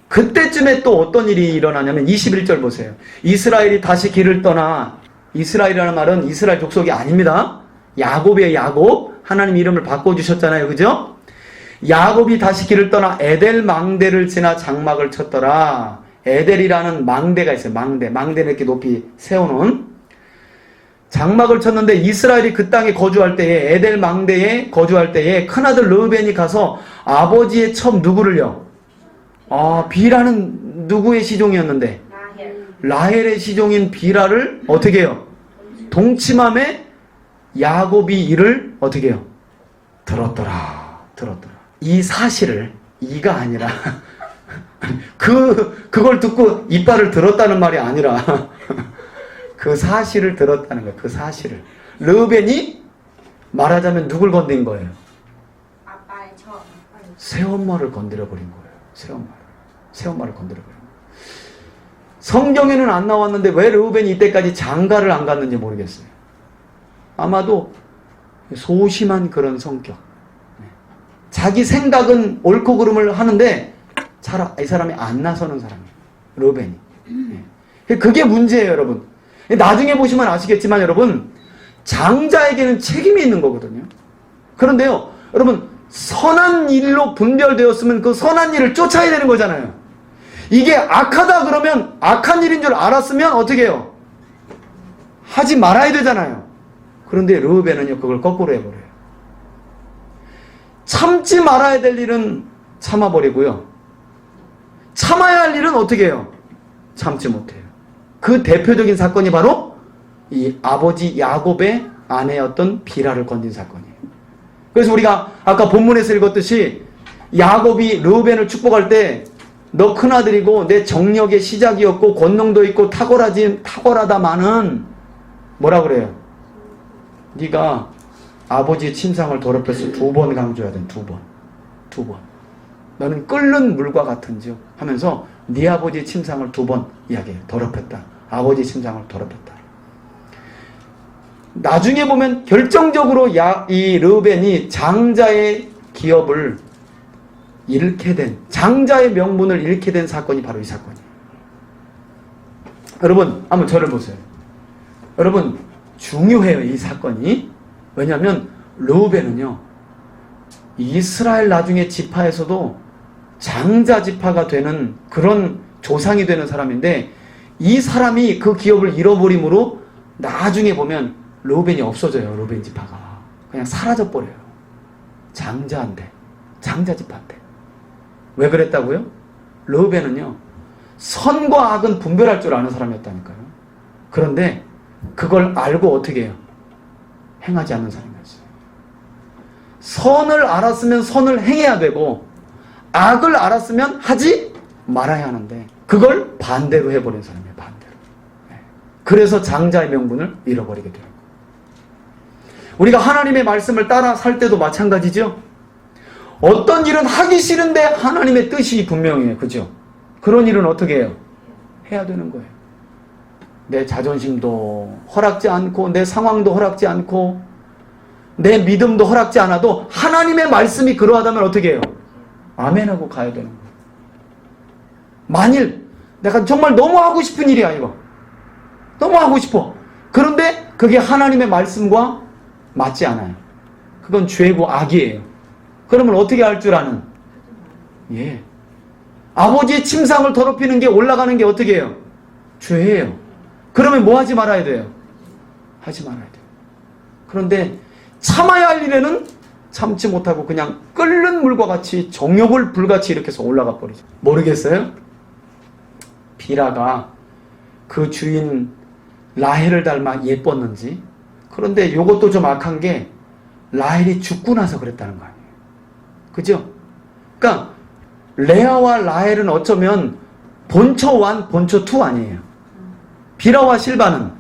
그때쯤에 또 어떤 일이 일어나냐면 21절 보세요. 이스라엘이 다시 길을 떠나, 이스라엘이라는 말은 이스라엘 족속이 아닙니다. 야곱이에요, 야곱. 하나님 이름을 바꿔주셨잖아요. 그죠? 야곱이 다시 길을 떠나 에델 망대를 지나 장막을 쳤더라. 에델이라는 망대가 있어요. 망대를 이렇게 높이 세워놓은 장막을 쳤는데, 이스라엘이 그 땅에 거주할 때에, 에델 망대에 거주할 때에 큰아들 르우벤이 가서 아버지의 첩 누구를요? 비라는 누구의 시종이었는데? 라헬의 시종인 비라를 어떻게 해요? 동침함에 야곱이 이를 어떻게 해요? 들었더라. 이 사실을, 이가 아니라 그걸 듣고 이빨을 들었다는 말이 아니라 그 사실을 들었다는 거예요. 그 사실을. 르우벤이 말하자면 누굴 건든 거예요? 아빠의 첩. 새엄마를 건드려버린 거예요. 새엄마를 건드려버린 거예요. 성경에는 안 나왔는데 왜 르우벤이 이때까지 장가를 안 갔는지 모르겠어요. 아마도 소심한 그런 성격. 자기 생각은 옳고 그름을 하는데 이 사람이 안 나서는 사람이에요. 르우벤이. 그게 문제예요, 여러분. 나중에 보시면 아시겠지만 여러분, 장자에게는 책임이 있는 거거든요. 그런데요, 여러분, 선한 일로 분별되었으면 그 선한 일을 쫓아야 되는 거잖아요. 이게 악하다 그러면, 악한 일인 줄 알았으면 어떻게 해요? 하지 말아야 되잖아요. 그런데 르우벤은요, 그걸 거꾸로 해버려요. 참지 말아야 될 일은 참아버리고요, 참아야 할 일은 어떻게 해요? 참지 못해요. 그 대표적인 사건이 바로 이 아버지 야곱의 아내였던 비라를 건진 사건이에요. 그래서 우리가 아까 본문에서 읽었듯이 야곱이 르우벤을 축복할 때 너 큰아들이고 내 정력의 시작이었고 권능도 있고 탁월하다마는 뭐라 그래요? 네가 아버지의 침상을 더럽혀서 2번 강조해야 돼. 2번. 너는 끓는 물과 같은지요 하면서 네 아버지의 침상을 2번 이야기해요. 더럽혔다. 아버지의 침상을 더럽혔다. 나중에 보면 결정적으로 이 르우벤이 장자의 기업을 잃게 된, 장자의 명분을 잃게 된 사건이 바로 이 사건이에요. 여러분, 한번 저를 보세요. 여러분, 중요해요, 이 사건이. 왜냐하면 르우벤은요, 이스라엘 나중에 지파에서도 장자 지파가 되는 그런 조상이 되는 사람인데, 이 사람이 그 기업을 잃어버림으로 나중에 보면 르우벤이 없어져요. 르우벤 지파가 그냥 사라져버려요. 장자인데, 장자 지파인데. 왜 그랬다고요? 르우벤은요, 선과 악은 분별할 줄 아는 사람이었다니까요. 그런데 그걸 알고 어떻게 해요? 행하지 않는 사람이었어요. 선을 알았으면 선을 행해야 되고, 악을 알았으면 하지 말아야 하는데 그걸 반대로 해버린 사람이에요. 반대로. 그래서 장자의 명분을 잃어버리게 돼요. 우리가 하나님의 말씀을 따라 살 때도 마찬가지죠. 어떤 일은 하기 싫은데 하나님의 뜻이 분명해요. 그죠? 그런 일은 어떻게 해요? 해야 되는 거예요. 내 자존심도 허락지 않고, 내 상황도 허락지 않고, 내 믿음도 허락지 않아도 하나님의 말씀이 그러하다면 어떻게 해요? 아멘하고 가야 되는 거예요. 만일 내가 정말 너무 하고 싶은 일이야, 이거. 너무 하고 싶어. 그런데 그게 하나님의 말씀과 맞지 않아요. 그건 죄고 악이에요. 그러면 어떻게 할 줄 아는? 예. 아버지의 침상을 더럽히는 게, 올라가는 게 어떻게 해요? 죄예요. 그러면 뭐 하지 말아야 돼요? 하지 말아야 돼요. 그런데 참아야 할 일에는 참지 못하고 그냥 끓는 물과 같이 정욕을 불같이 일으켜서 올라가 버리죠. 모르겠어요? 비라가 그 주인 라헬을 닮아 예뻤는지. 그런데 이것도 좀 악한 게 라헬이 죽고 나서 그랬다는 거 아니에요. 그죠? 그러니까 레아와 라헬은 어쩌면 본처 1, 본처 2 아니에요. 비라와 실바는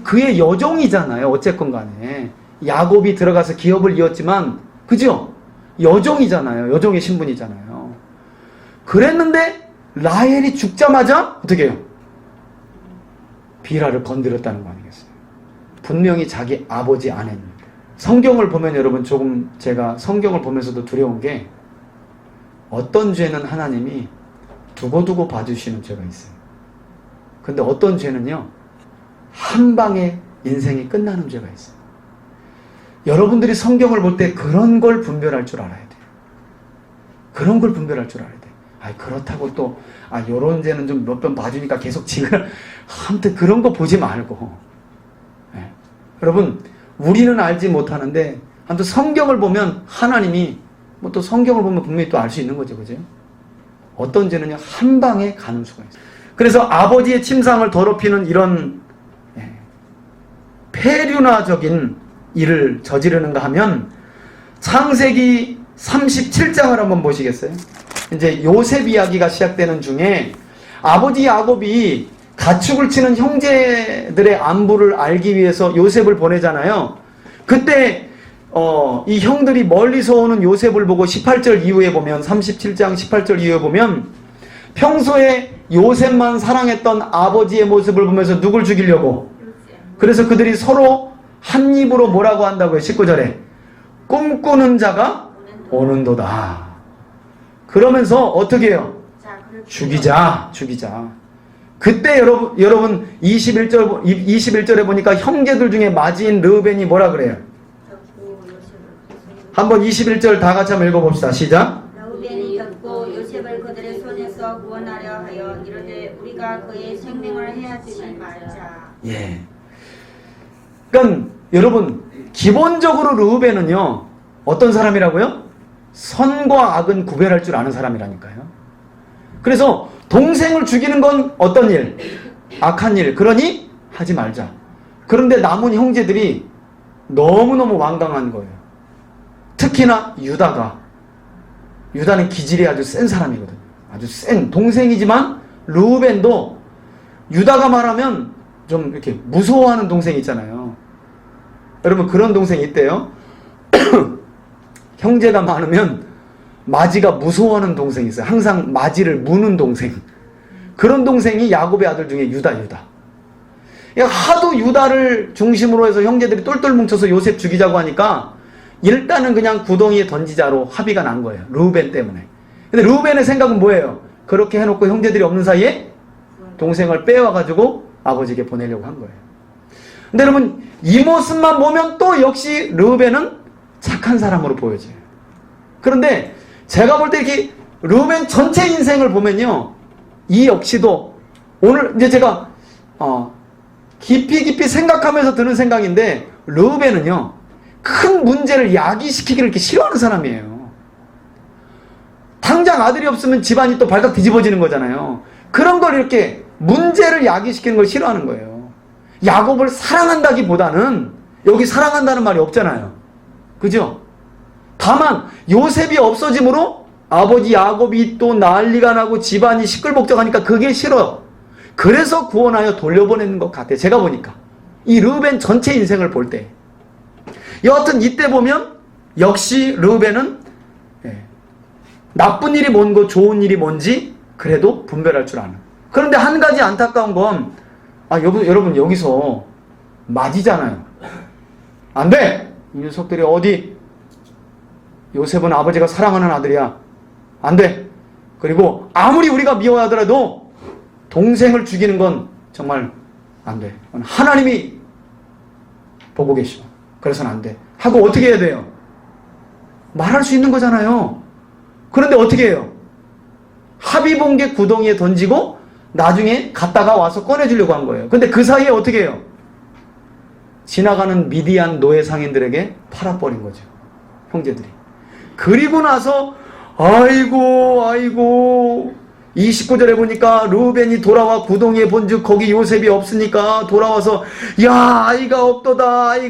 그의 여종이잖아요. 어쨌건 간에 야곱이 들어가서 기업을 이었지만, 그죠? 여종이잖아요. 여종의 신분이잖아요. 그랬는데 라헬이 죽자마자 어떻게 해요? 비라를 건드렸다는 거 아니겠어요? 분명히 자기 아버지 아내입니다. 성경을 보면 여러분, 조금 제가 성경을 보면서도 두려운 게, 어떤 죄는 하나님이 두고두고 봐주시는 죄가 있어요. 근데 어떤 죄는요, 한 방에 인생이 끝나는 죄가 있어요. 여러분들이 성경을 볼 때 그런 걸 분별할 줄 알아야 돼요. 그런 걸 분별할 줄 알아야 돼요. 그렇다고 또, 요런 죄는 좀 몇 번 봐주니까 계속 지금, 아무튼 그런 거 보지 말고. 네. 여러분, 우리는 알지 못하는데, 아무튼 성경을 보면 하나님이, 뭐 또 성경을 보면 분명히 또 알 수 있는 거죠. 그죠? 어떤 죄는요, 한 방에 가는 수가 있어요. 그래서 아버지의 침상을 더럽히는 이런, 폐륜화적인 일을 저지르는가 하면, 창세기 37장을 한번 보시겠어요? 이제 요셉 이야기가 시작되는 중에 아버지 야곱이 가축을 치는 형제들의 안부를 알기 위해서 요셉을 보내잖아요. 그때 이 형들이 멀리서 오는 요셉을 보고 18절 이후에 보면, 37장 18절 이후에 보면, 평소에 요셉만 사랑했던 아버지의 모습을 보면서 누굴 죽이려고? 그래서 그들이 서로 한 입으로 뭐라고 한다고요? 19절에 꿈꾸는 자가 오는도다. 그러면서 어떻게 해요? 죽이자. 그때 여러분 21절에 보니까 형제들 중에 맞이인 르우벤이 뭐라 그래요? 한번 21절 다 같이 한번 읽어봅시다. 시작. 르우벤이 듣고 요셉을 그들의 손에서 구원하려 하여 이르되 우리가 그의 생명을 해하지 말자. 예. 그러니까 여러분, 기본적으로 르우벤은요, 어떤 사람이라고요? 선과 악은 구별할 줄 아는 사람이라니까요. 그래서 동생을 죽이는 건 어떤 일? 악한 일. 그러니 하지 말자. 그런데 남은 형제들이 너무너무 완강한 거예요. 특히나 유다는 기질이 아주 센 사람이거든요. 아주 센 동생이지만 르우벤도 유다가 말하면 좀 이렇게 무서워하는 동생이 있잖아요. 여러분, 그런 동생이 있대요. 형제가 많으면 마지가 무서워하는 동생이 있어요. 항상 마지를 무는 동생. 그런 동생이 야곱의 아들 중에 유다. 하도 유다를 중심으로 해서 형제들이 똘똘 뭉쳐서 요셉 죽이자고 하니까 일단은 그냥 구덩이에 던지자로 합의가 난 거예요. 르우벤 때문에. 근데 르우벤의 생각은 뭐예요? 그렇게 해놓고 형제들이 없는 사이에 동생을 빼와가지고 아버지에게 보내려고 한 거예요. 근데 여러분, 이 모습만 보면 또 역시 르우벤은 착한 사람으로 보여져요. 그런데 제가 볼 때 이렇게 르우벤 전체 인생을 보면요, 이 역시도 오늘 이제 제가 깊이 생각하면서 드는 생각인데, 르우벤은요, 큰 문제를 야기시키기를 이렇게 싫어하는 사람이에요. 당장 아들이 없으면 집안이 또 발칵 뒤집어지는 거잖아요. 그런 걸 이렇게 문제를 야기시키는 걸 싫어하는 거예요. 야곱을 사랑한다기보다는, 여기 사랑한다는 말이 없잖아요. 그죠? 다만 요셉이 없어짐으로 아버지 야곱이 또 난리가 나고 집안이 시끌벅적하니까 그게 싫어요. 그래서 구원하여 돌려보내는 것 같아요. 제가 보니까 이 르우벤 전체 인생을 볼 때, 여하튼 이때 보면 역시 르우벤은 나쁜 일이 뭔고 좋은 일이 뭔지 그래도 분별할 줄 아는. 그런데 한 가지 안타까운 건, 여러분 여기서 맞이잖아요. 안 돼! 이 녀석들이 어디, 요셉은 아버지가 사랑하는 아들이야. 안 돼. 그리고 아무리 우리가 미워하더라도 동생을 죽이는 건 정말 안 돼. 하나님이 보고 계셔. 그래서는 안 돼. 하고 어떻게 해야 돼요? 말할 수 있는 거잖아요. 그런데 어떻게 해요? 합의 본 게 구덩이에 던지고 나중에 갔다가 와서 꺼내주려고 한 거예요. 근데 그 사이에 어떻게 해요? 지나가는 미디안 노예 상인들에게 팔아버린 거죠. 형제들이. 그리고 나서 아이고 29절에 보니까 르우벤이 돌아와 구덩이에 본즉 거기 요셉이 없으니까 돌아와서 야 아이가 없도다.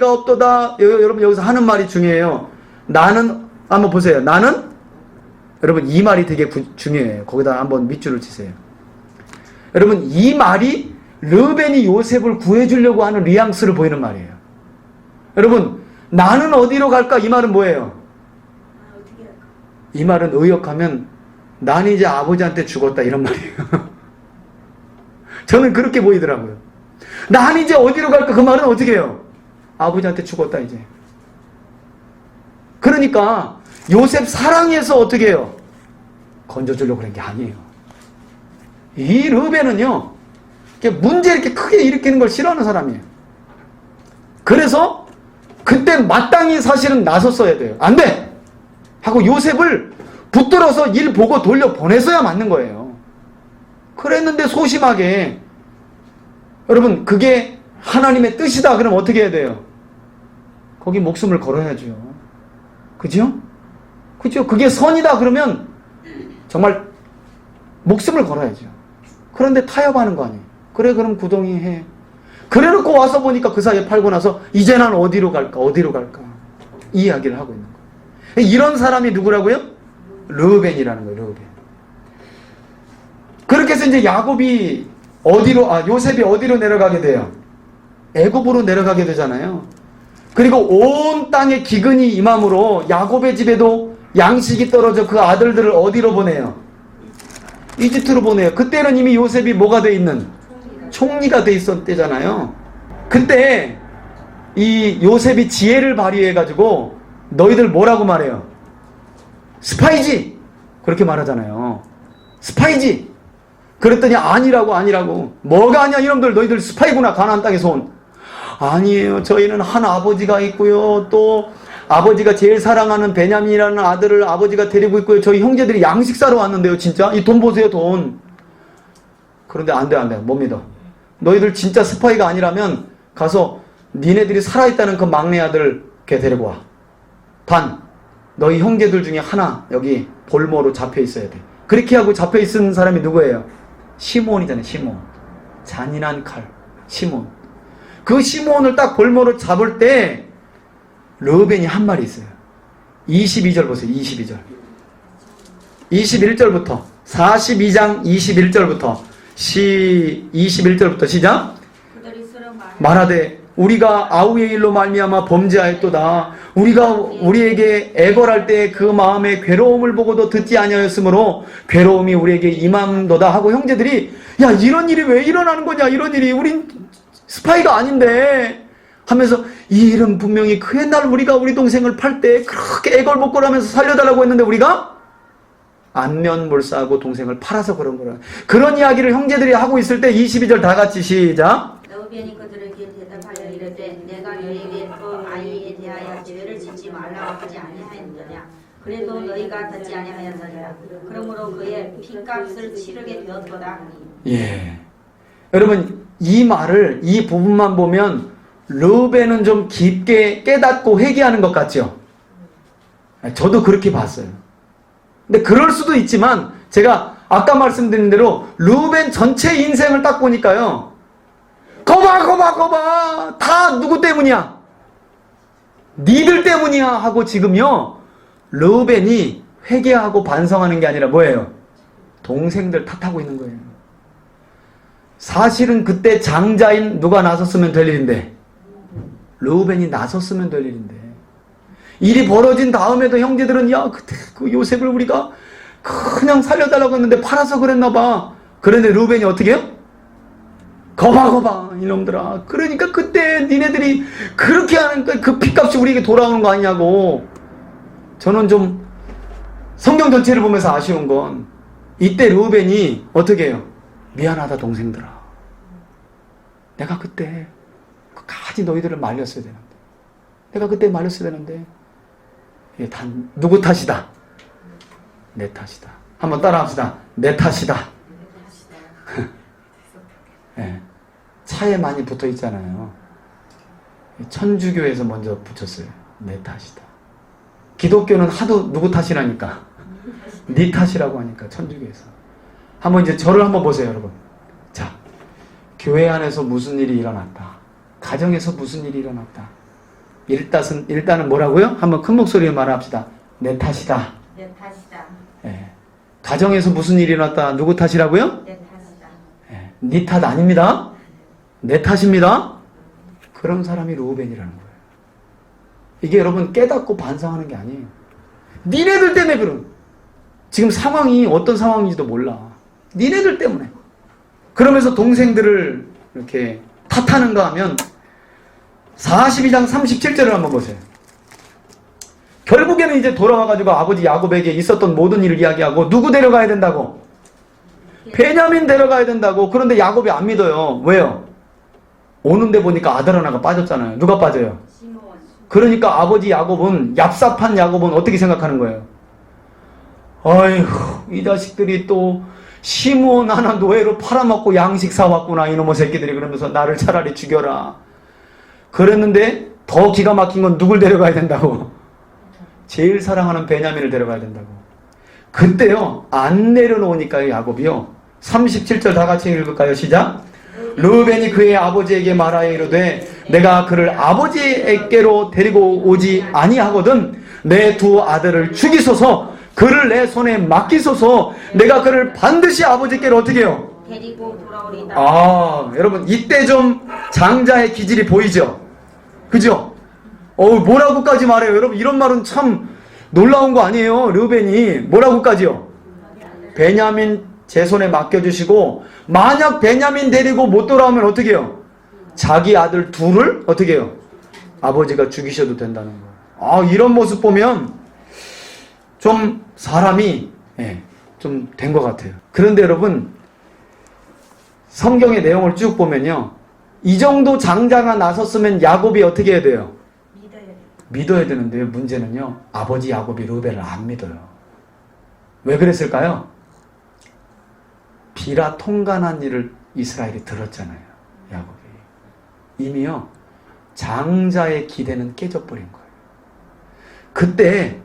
여러분 여기서 하는 말이 중요해요. 나는 한번 보세요. 나는 여러분 이 말이 되게 중요해요. 거기다 한번 밑줄을 치세요. 여러분 이 말이 르우벤이 요셉을 구해주려고 하는 뉘앙스를 보이는 말이에요. 여러분 나는 어디로 갈까? 이 말은 뭐예요? 이 말은 의역하면 난 이제 아버지한테 죽었다 이런 말이에요. 저는 그렇게 보이더라고요. 난 이제 어디로 갈까? 그 말은 어떻게 해요? 아버지한테 죽었다 이제. 그러니까 요셉 사랑해서 어떻게 해요? 건져주려고 그런 게 아니에요. 이 르우벤은요, 문제 이렇게 크게 일으키는 걸 싫어하는 사람이에요. 그래서 그때 마땅히 사실은 나섰어야 돼요. 안 돼! 하고 요셉을 붙들어서 일 보고 돌려 보냈어야 맞는 거예요. 그랬는데 소심하게, 여러분 그게 하나님의 뜻이다 그러면 어떻게 해야 돼요? 거기 목숨을 걸어야죠. 그죠? 그죠? 그게 선이다 그러면 정말 목숨을 걸어야죠. 그런데 타협하는 거 아니에요. 그래 그럼 구덩이 해. 그래놓고 와서 보니까 그 사이에 팔고 나서 이제 난 어디로 갈까 이 이야기를 하고 있는 거예요. 이런 사람이 누구라고요? 르우벤이라는 거예요. 르우벤. 그렇게 해서 이제 요셉이 어디로 내려가게 돼요? 애굽으로 내려가게 되잖아요. 그리고 온 땅에 기근이 임함으로 야곱의 집에도 양식이 떨어져 그 아들들을 어디로 보내요? 이집트로 보내요. 그때는 이미 요셉이 뭐가 돼 있는? 총리가 돼 있었 때잖아요. 그때 이 요셉이 지혜를 발휘해가지고 너희들 뭐라고 말해요? 스파이지! 그렇게 말하잖아요. 스파이지! 그랬더니 아니라고. 뭐가 아니야 이놈들, 너희들 스파이구나. 가나안 땅에서 온. 아니에요. 저희는 한 아버지가 있고요. 또 아버지가 제일 사랑하는 베냐민이라는 아들을 아버지가 데리고 있고요. 저희 형제들이 양식 사러 왔는데요. 진짜 이 돈 보세요, 돈. 그런데 안 돼. 못 믿어. 너희들 진짜 스파이가 아니라면 가서 니네들이 살아있다는 그 막내 아들 걔 데리고 와. 단 너희 형제들 중에 하나 여기 볼모로 잡혀 있어야 돼. 그렇게 하고 잡혀 있은 사람이 누구예요? 시므온이잖아요. 시므온. 잔인한 칼. 시므온. 그 시므온을 딱 볼모로 잡을 때 르우벤이 한 말이 있어요. 22절 보세요. 22절. 21절부터 42장 21절부터 21절부터 시작. 말하되 우리가 아우의 일로 말미암아 범죄하였도다. 우리가 우리에게 애걸할 때 그 마음의 괴로움을 보고도 듣지 아니하였으므로 괴로움이 우리에게 임함도다 하고 형제들이 야 이런 일이 왜 일어나는 거냐, 이런 일이 우린 스파이가 아닌데 하면서 이 일은 분명히 그 옛날 우리가 우리 동생을 팔 때 그렇게 애걸복걸하면서 살려달라고 했는데 우리가 안면몰사하고 동생을 팔아서 그런 거라. 그런 이야기를 형제들이 하고 있을 때 22절 다 같이 시작. 르우벤이 그들에게 대답하여 이르되 내가 너희에게 또 아이에 대하여 죄를 짓지 말라고 하지 아니하였느냐. 그래도 너희가 듣지 아니하였느니라. 그러므로 그의 핏값을 치르게 되었도다 하니. 예. 여러분 이 말을 이 부분만 보면 르우벤은 좀 깊게 깨닫고 회개하는 것 같죠? 저도 그렇게 봤어요. 근데 그럴 수도 있지만 제가 아까 말씀드린 대로 르우벤 전체 인생을 딱 보니까요. 거봐 다 누구 때문이야? 니들 때문이야 하고 지금요 르우벤이 회개하고 반성하는 게 아니라 뭐예요? 동생들 탓하고 있는 거예요. 사실은 그때 장자인 누가 나섰으면 될 일인데 르우벤이 나섰으면 될 일인데 일이 벌어진 다음에도 형제들은 야 그때 그 요셉을 우리가 그냥 살려달라고 했는데 팔아서 그랬나 봐. 그런데 르우벤이 어떻게 해요? 거봐 이놈들아. 그러니까 그때 니네들이 그렇게 하니까 그 핏값이 우리에게 돌아오는 거 아니냐고. 저는 좀 성경 전체를 보면서 아쉬운 건 이때 르우벤이 어떻게 해요? 미안하다 동생들아. 내가 그때 끝까지 너희들을 말렸어야 되는데, 내가 그때 말렸어야 되는데 이게 다 누구 탓이다? 내 탓이다. 한번 따라합시다. 내 탓이다. 네. 차에 많이 붙어 있잖아요. 천주교에서 먼저 붙였어요. 내 탓이다. 기독교는 하도 누구 탓이라니까. 네 탓이라고 하니까 천주교에서. 한번 이제 저를 한번 보세요, 여러분. 자, 교회 안에서 무슨 일이 일어났다. 가정에서 무슨 일이 일어났다. 일단은 뭐라고요? 한번 큰 목소리로 말합시다. 내 탓이다. 내 탓이다. 예. 가정에서 무슨 일이 일어났다. 누구 탓이라고요? 내 탓이다. 예. 네 탓 아닙니다. 내 탓입니다. 그런 사람이 르우벤이라는 거예요. 이게 여러분 깨닫고 반성하는 게 아니에요. 니네들 때문에 그런. 지금 상황이 어떤 상황인지도 몰라. 니네들 때문에. 그러면서 동생들을 이렇게 탓하는가 하면 42장 37절을 한번 보세요. 결국에는 이제 돌아와가지고 아버지 야곱에게 있었던 모든 일을 이야기하고 누구 데려가야 된다고? 베냐민 데려가야 된다고. 그런데 야곱이 안 믿어요. 왜요? 오는데 보니까 아들 하나가 빠졌잖아요. 누가 빠져요? 그러니까 아버지 야곱은, 얍삽한 야곱은 어떻게 생각하는 거예요? 아이고, 이 자식들이 또 시므온 하나 노예로 팔아먹고 양식 사왔구나, 이놈의 새끼들이. 그러면서 나를 차라리 죽여라. 그랬는데 더 기가 막힌 건 누굴 데려가야 된다고? 제일 사랑하는 베냐민을 데려가야 된다고. 그때요, 안 내려놓으니까요, 야곱이요. 37절 다 같이 읽을까요? 시작. 르우벤이 그의 아버지에게 말하여 이르되 내가 그를 아버지에게로 데리고 오지 아니하거든 내 두 아들을 죽이소서 그를 내 손에 맡기소서 내가 그를 반드시 아버지께로 어떻게 해요? 데리고 돌아오리다. 아, 여러분 이때 좀 장자의 기질이 보이죠? 그죠? 뭐라고까지 말해요? 여러분 이런 말은 참 놀라운 거 아니에요? 르우벤이 뭐라고까지요? 베냐민 제 손에 맡겨주시고 만약 베냐민 데리고 못 돌아오면 어떻게 해요? 자기 아들 둘을 어떻게 해요? 아버지가 죽이셔도 된다는 거예요. 이런 모습 보면 좀 사람이 좀 된 것 같아요. 그런데 여러분 성경의 내용을 쭉 보면요, 이 정도 장자가 나섰으면 야곱이 어떻게 해야 돼요? 믿어야 되는데요. 문제는요, 아버지 야곱이 르우벤을 안 믿어요. 왜 그랬을까요? 비라 통간한 일을 이스라엘이 들었잖아요. 야곱이 이미요 장자의 기대는 깨져버린 거예요. 그때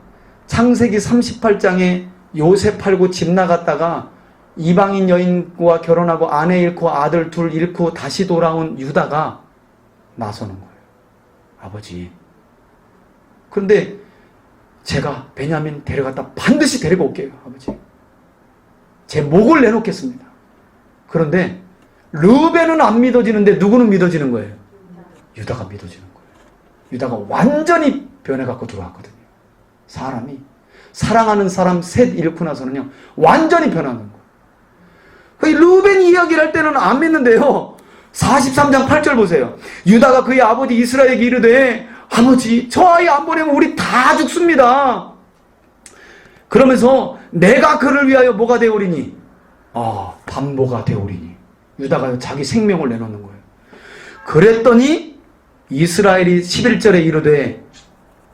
창세기 38장에 요셉 팔고 집 나갔다가 이방인 여인과 결혼하고 아내 잃고 아들 둘 잃고 다시 돌아온 유다가 나서는 거예요. 아버지, 그런데 제가 베냐민 데려갔다 반드시 데리고 올게요. 아버지, 제 목을 내놓겠습니다. 그런데 르우벤은 안 믿어지는데 누구는 믿어지는 거예요? 유다가 믿어지는 거예요. 유다가 완전히 변해갖고 들어왔거든요. 사람이 사랑하는 사람 셋 잃고 나서는요 완전히 변하는 거예요. 르우벤이 이야기를 할 때는 안 믿는데요, 43장 8절 보세요. 유다가 그의 아버지 이스라엘에게 이르되 아버지 저 아이 안 보내면 우리 다 죽습니다. 그러면서 내가 그를 위하여 뭐가 되오리니? 반모가 되오리니. 유다가 자기 생명을 내놓는 거예요. 그랬더니 이스라엘이 11절에 이르되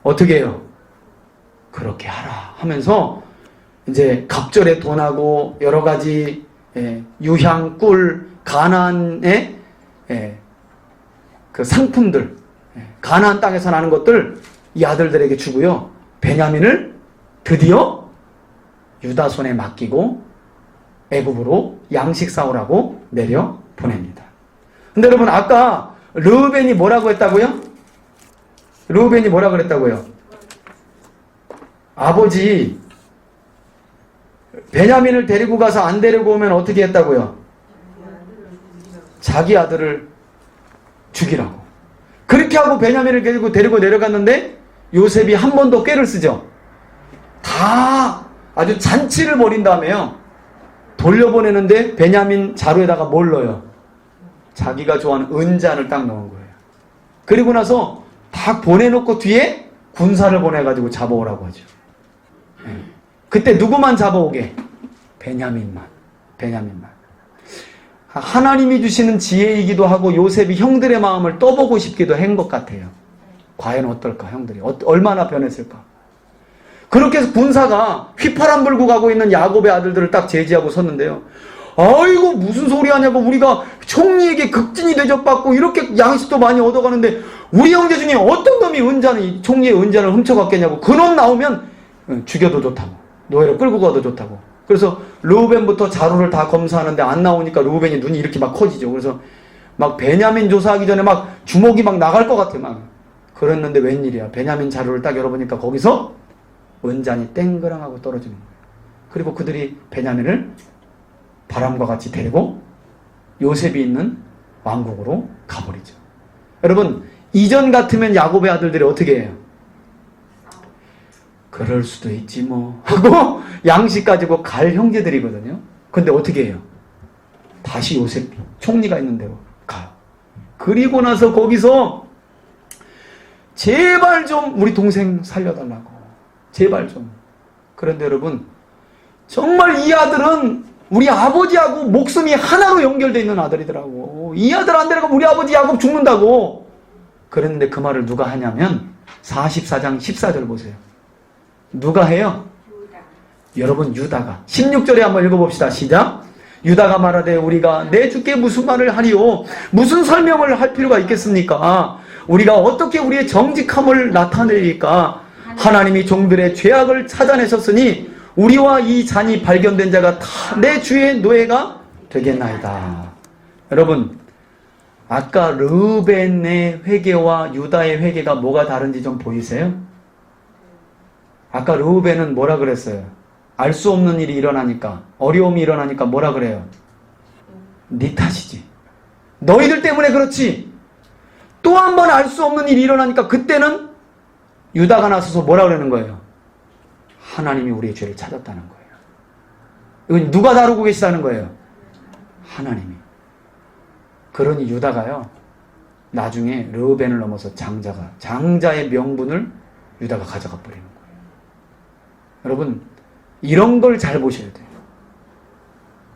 어떻게 해요? 그렇게 하라 하면서 이제 갑절에 돈하고 여러 가지 유향, 꿀, 가나안의 그 상품들, 가나안 땅에서 나는 것들 이 아들들에게 주고요, 베냐민을 드디어 유다 손에 맡기고 애굽으로 양식 사오라고 내려 보냅니다. 근데 여러분 아까 르우벤이 뭐라고 했다고요? 르우벤이 뭐라고 그랬다고요? 아버지 베냐민을 데리고 가서 안 데리고 오면 어떻게 했다고요? 자기 아들을 죽이라고. 그렇게 하고 베냐민을 데리고 내려갔는데 요셉이 한 번 더 꾀를 쓰죠. 다 아주 잔치를 벌인 다음에요 돌려보내는데 베냐민 자루에다가 뭘 넣어요? 자기가 좋아하는 은잔을 딱 넣은 거예요. 그리고 나서 다 보내놓고 뒤에 군사를 보내가지고 잡아오라고 하죠. 그때 누구만 잡아오게? 베냐민만. 하나님이 주시는 지혜이기도 하고 요셉이 형들의 마음을 떠보고 싶기도 한 것 같아요. 과연 어떨까? 형들이 얼마나 변했을까? 그렇게 해서 군사가 휘파람 불고 가고 있는 야곱의 아들들을 딱 제지하고 섰는데요, 아이고 무슨 소리 하냐고, 우리가 총리에게 극진히 대접받고 이렇게 양식도 많이 얻어가는데 우리 형제 중에 어떤 놈이 총리의 은잔을 훔쳐갔겠냐고. 그놈 나오면 죽여도 좋다고, 노예로 끌고 가도 좋다고. 그래서 르우벤부터 자루를 다 검사하는데 안 나오니까 르우벤이 눈이 이렇게 막 커지죠. 그래서 막 베냐민 조사하기 전에 막 주먹이 막 나갈 것 같아 막. 그랬는데 웬일이야, 베냐민 자루를 딱 열어보니까 거기서 은잔이 땡그랑하고 떨어지는 거예요. 그리고 그들이 베냐민을 바람과 같이 데리고 요셉이 있는 왕국으로 가버리죠. 여러분 이전 같으면 야곱의 아들들이 어떻게 해요? 그럴 수도 있지 뭐 하고 양식 가지고 갈 형제들이거든요. 근데 어떻게 해요? 다시 요셉 총리가 있는 데로 가요. 그리고 나서 거기서 제발 좀 우리 동생 살려달라고, 제발 좀. 그런데 여러분, 정말 이 아들은 우리 아버지하고 목숨이 하나로 연결되어 있는 아들이더라고. 이 아들 안 데려가면 우리 아버지 야곱 죽는다고. 그랬는데 그 말을 누가 하냐면 44장 14절 보세요. 누가 해요? 여러분, 유다가. 16절에 한번 읽어봅시다. 시작. 유다가 말하되 우리가 내 주께 무슨 말을 하리오? 무슨 설명을 할 필요가 있겠습니까? 우리가 어떻게 우리의 정직함을 나타내리까? 하나님이 종들의 죄악을 찾아내셨으니 우리와 이 잔이 발견된 자가 다 내 주의 노예가 되겠나이다. 여러분, 아까 르우벤의 회개와 유다의 회개가 뭐가 다른지 좀 보이세요? 아까 르우벤은 뭐라 그랬어요? 알 수 없는 일이 일어나니까, 어려움이 일어나니까 뭐라 그래요? 네 탓이지. 너희들 때문에 그렇지. 또 한 번 알 수 없는 일이 일어나니까 그때는 유다가 나서서 뭐라 그러는 거예요? 하나님이 우리의 죄를 찾았다는 거예요. 이건 누가 다루고 계시다는 거예요? 하나님이. 그러니 유다가요, 나중에 르우벤을 넘어서 장자의 명분을 유다가 가져가 버리는 거예요. 여러분, 이런 걸 잘 보셔야 돼요.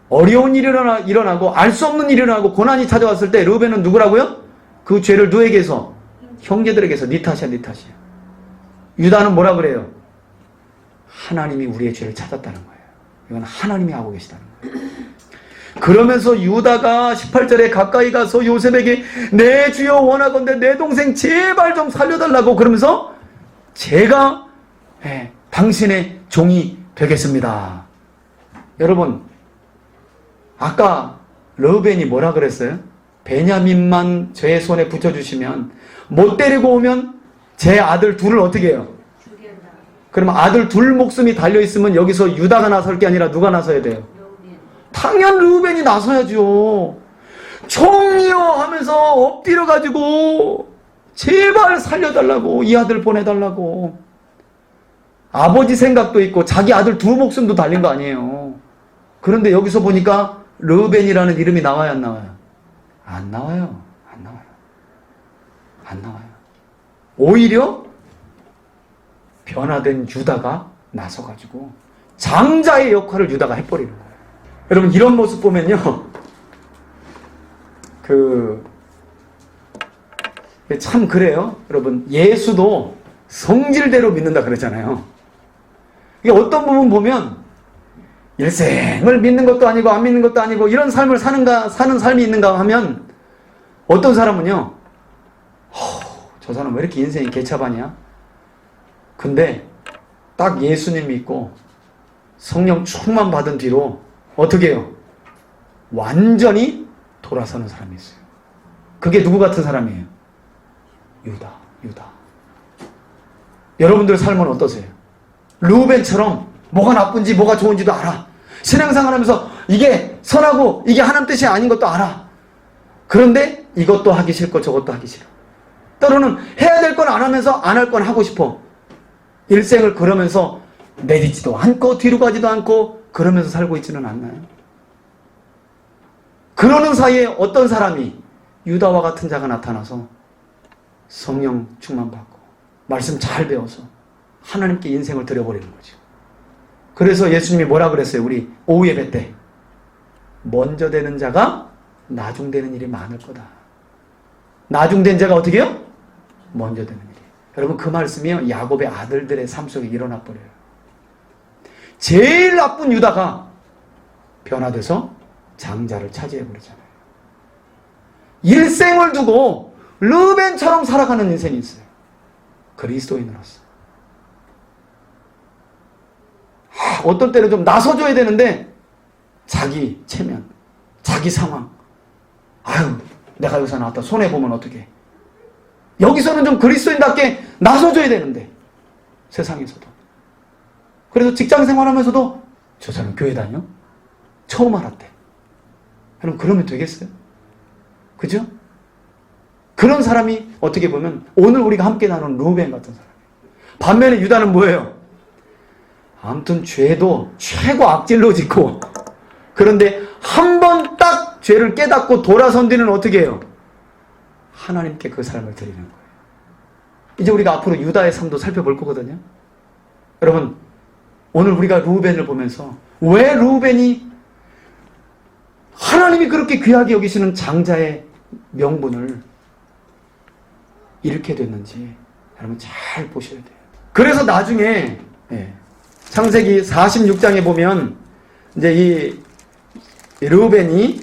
어려운 일이 일어나고 알 수 없는 일이 일어나고 고난이 찾아왔을 때 르우벤은 누구라고요? 그 죄를 누구에게서? 형제들에게서. 네 탓이야, 네 탓이야. 유다는 뭐라 그래요? 하나님이 우리의 죄를 찾았다는 거예요. 이건 하나님이 하고 계시다는 거예요. 그러면서 유다가 18절에 가까이 가서 요셉에게 내 주여 원하건대 내 동생 제발 좀 살려달라고 그러면서 제가 당신의 종이 되겠습니다. 여러분, 아까 르우벤이 뭐라 그랬어요? 베냐민만 제 손에 붙여주시면 못 데리고 오면 제 아들 둘을 어떻게 해요? 그러면 아들 둘 목숨이 달려있으면 여기서 유다가 나설 게 아니라 누가 나서야 돼요? 당연 르우벤이 나서야죠. 총리여 하면서 엎드려가지고 제발 살려달라고, 이 아들 보내달라고. 아버지 생각도 있고 자기 아들 두 목숨도 달린 거 아니에요. 그런데 여기서 보니까 르우벤이라는 이름이 나와요, 안 나와요? 안 나와요. 안 나와요. 안 나와요. 오히려 변화된 유다가 나서가지고 장자의 역할을 유다가 해버리는 거예요. 여러분, 이런 모습 보면요, 참 그래요. 여러분, 예수도 성질대로 믿는다 그러잖아요. 이게 어떤 부분 보면 일생을 믿는 것도 아니고 안 믿는 것도 아니고 이런 삶을 사는 삶이 있는가 하면 어떤 사람은요, 저 사람 왜 이렇게 인생이 개차반이야? 근데 딱 예수님 믿고 성령 충만 받은 뒤로 어떻게 해요? 완전히 돌아서는 사람이 있어요. 그게 누구 같은 사람이에요? 유다. 여러분들 삶은 어떠세요? 르우벤처럼 뭐가 나쁜지 뭐가 좋은지도 알아. 신앙생활 하면서 이게 선하고 이게 하나님 뜻이 아닌 것도 알아. 그런데 이것도 하기 싫고 저것도 하기 싫어. 때로는 해야 될 건 안 하면서 안 할 건 하고 싶어. 일생을 그러면서 내딛지도 않고 뒤로 가지도 않고 그러면서 살고 있지는 않나요? 그러는 사이에 어떤 사람이 유다와 같은 자가 나타나서 성령 충만받고 말씀 잘 배워서 하나님께 인생을 드려버리는 거죠. 그래서 예수님이 뭐라 그랬어요? 우리 오후 예배 때 먼저 되는 자가 나중되는 일이 많을 거다. 나중된 자가 어떻게 해요? 먼저 되는 일이. 여러분, 그 말씀이요, 야곱의 아들들의 삶 속에 일어나 버려요. 제일 나쁜 유다가 변화돼서 장자를 차지해버리잖아요. 일생을 두고 르벤처럼 살아가는 인생이 있어요. 그리스도인으로서. 어떤 때는 좀 나서줘야 되는데 자기 체면, 자기 상황, 아유 내가 여기서 나왔다 손해보면 어떡해. 여기서는 좀 그리스도인답게 나서줘야 되는데 세상에서도. 그래서 직장 생활하면서도 저 사람 교회 다녀? 처음 알았대. 여러분, 그러면 되겠어요? 그죠? 그런 사람이 어떻게 보면 오늘 우리가 함께 나눈 르우벤 같은 사람이에요. 반면에 유다는 뭐예요? 아무튼 죄도 최고 악질로 짓고, 그런데 한 번 딱 죄를 깨닫고 돌아선 뒤는 어떻게 해요? 하나님께 그 삶을 드리는 거예요. 이제 우리가 앞으로 유다의 삶도 살펴볼 거거든요. 여러분, 오늘 우리가 르우벤을 보면서 왜 르우벤이 하나님이 그렇게 귀하게 여기시는 장자의 명분을 잃게 됐는지 여러분 잘 보셔야 돼요. 그래서 나중에 창세기 46장에 보면 이제 이 르우벤이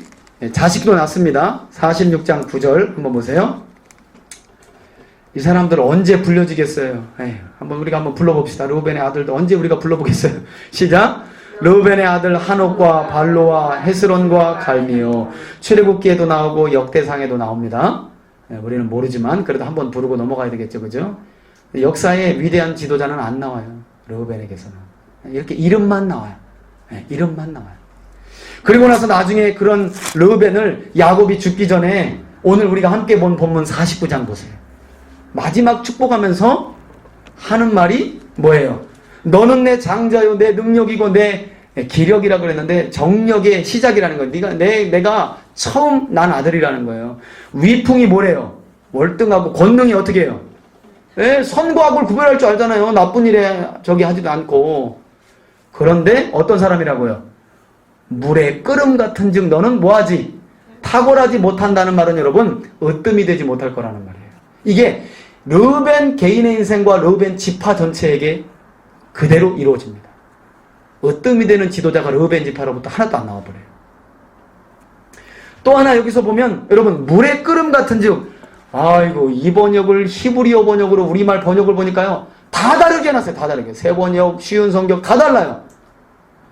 자식도 낳습니다. 46장 9절 한번 보세요. 이 사람들 언제 불려지겠어요? 우리가 한번 불러봅시다. 르우벤의 아들도 언제 우리가 불러보겠어요? 시작. 르우벤의 아들 한옥과 발로와 헤스론과 갈미요. 출애굽기에도 나오고 역대상에도 나옵니다. 우리는 모르지만 그래도 한번 부르고 넘어가야 되겠죠, 그죠? 역사의 위대한 지도자는 안 나와요. 르우벤에게서는 이렇게 이름만 나와요. 이름만 나와요. 그리고 나서 나중에 그런 르우벤을 야곱이 죽기 전에 오늘 우리가 함께 본 본문 49장 보세요. 마지막 축복하면서 하는 말이 뭐예요? 너는 내 장자요, 내 능력이고 내 기력이라 그랬는데 정력의 시작이라는 거예요. 내가 처음 난 아들이라는 거예요. 위풍이 뭐래요? 월등하고 권능이 어떻게 해요? 선과 악을 구별할 줄 알잖아요. 나쁜 일에 하지도 않고. 그런데 어떤 사람이라고요? 물의 끓음 같은 즉 너는 뭐하지? 탁월하지 못한다는 말은 여러분 으뜸이 되지 못할 거라는 말이에요. 이게 르우벤 개인의 인생과 르우벤 지파 전체에게 그대로 이루어집니다. 으뜸이 되는 지도자가 르우벤 지파로부터 하나도 안 나와버려요. 또 하나 여기서 보면 여러분 물의 끓음 같은 즉 아이고 이 번역을 히브리어 번역으로 우리말 번역을 보니까요 다 다르게 해놨어요. 다 다르게. 새 번역, 쉬운 성경 다 달라요.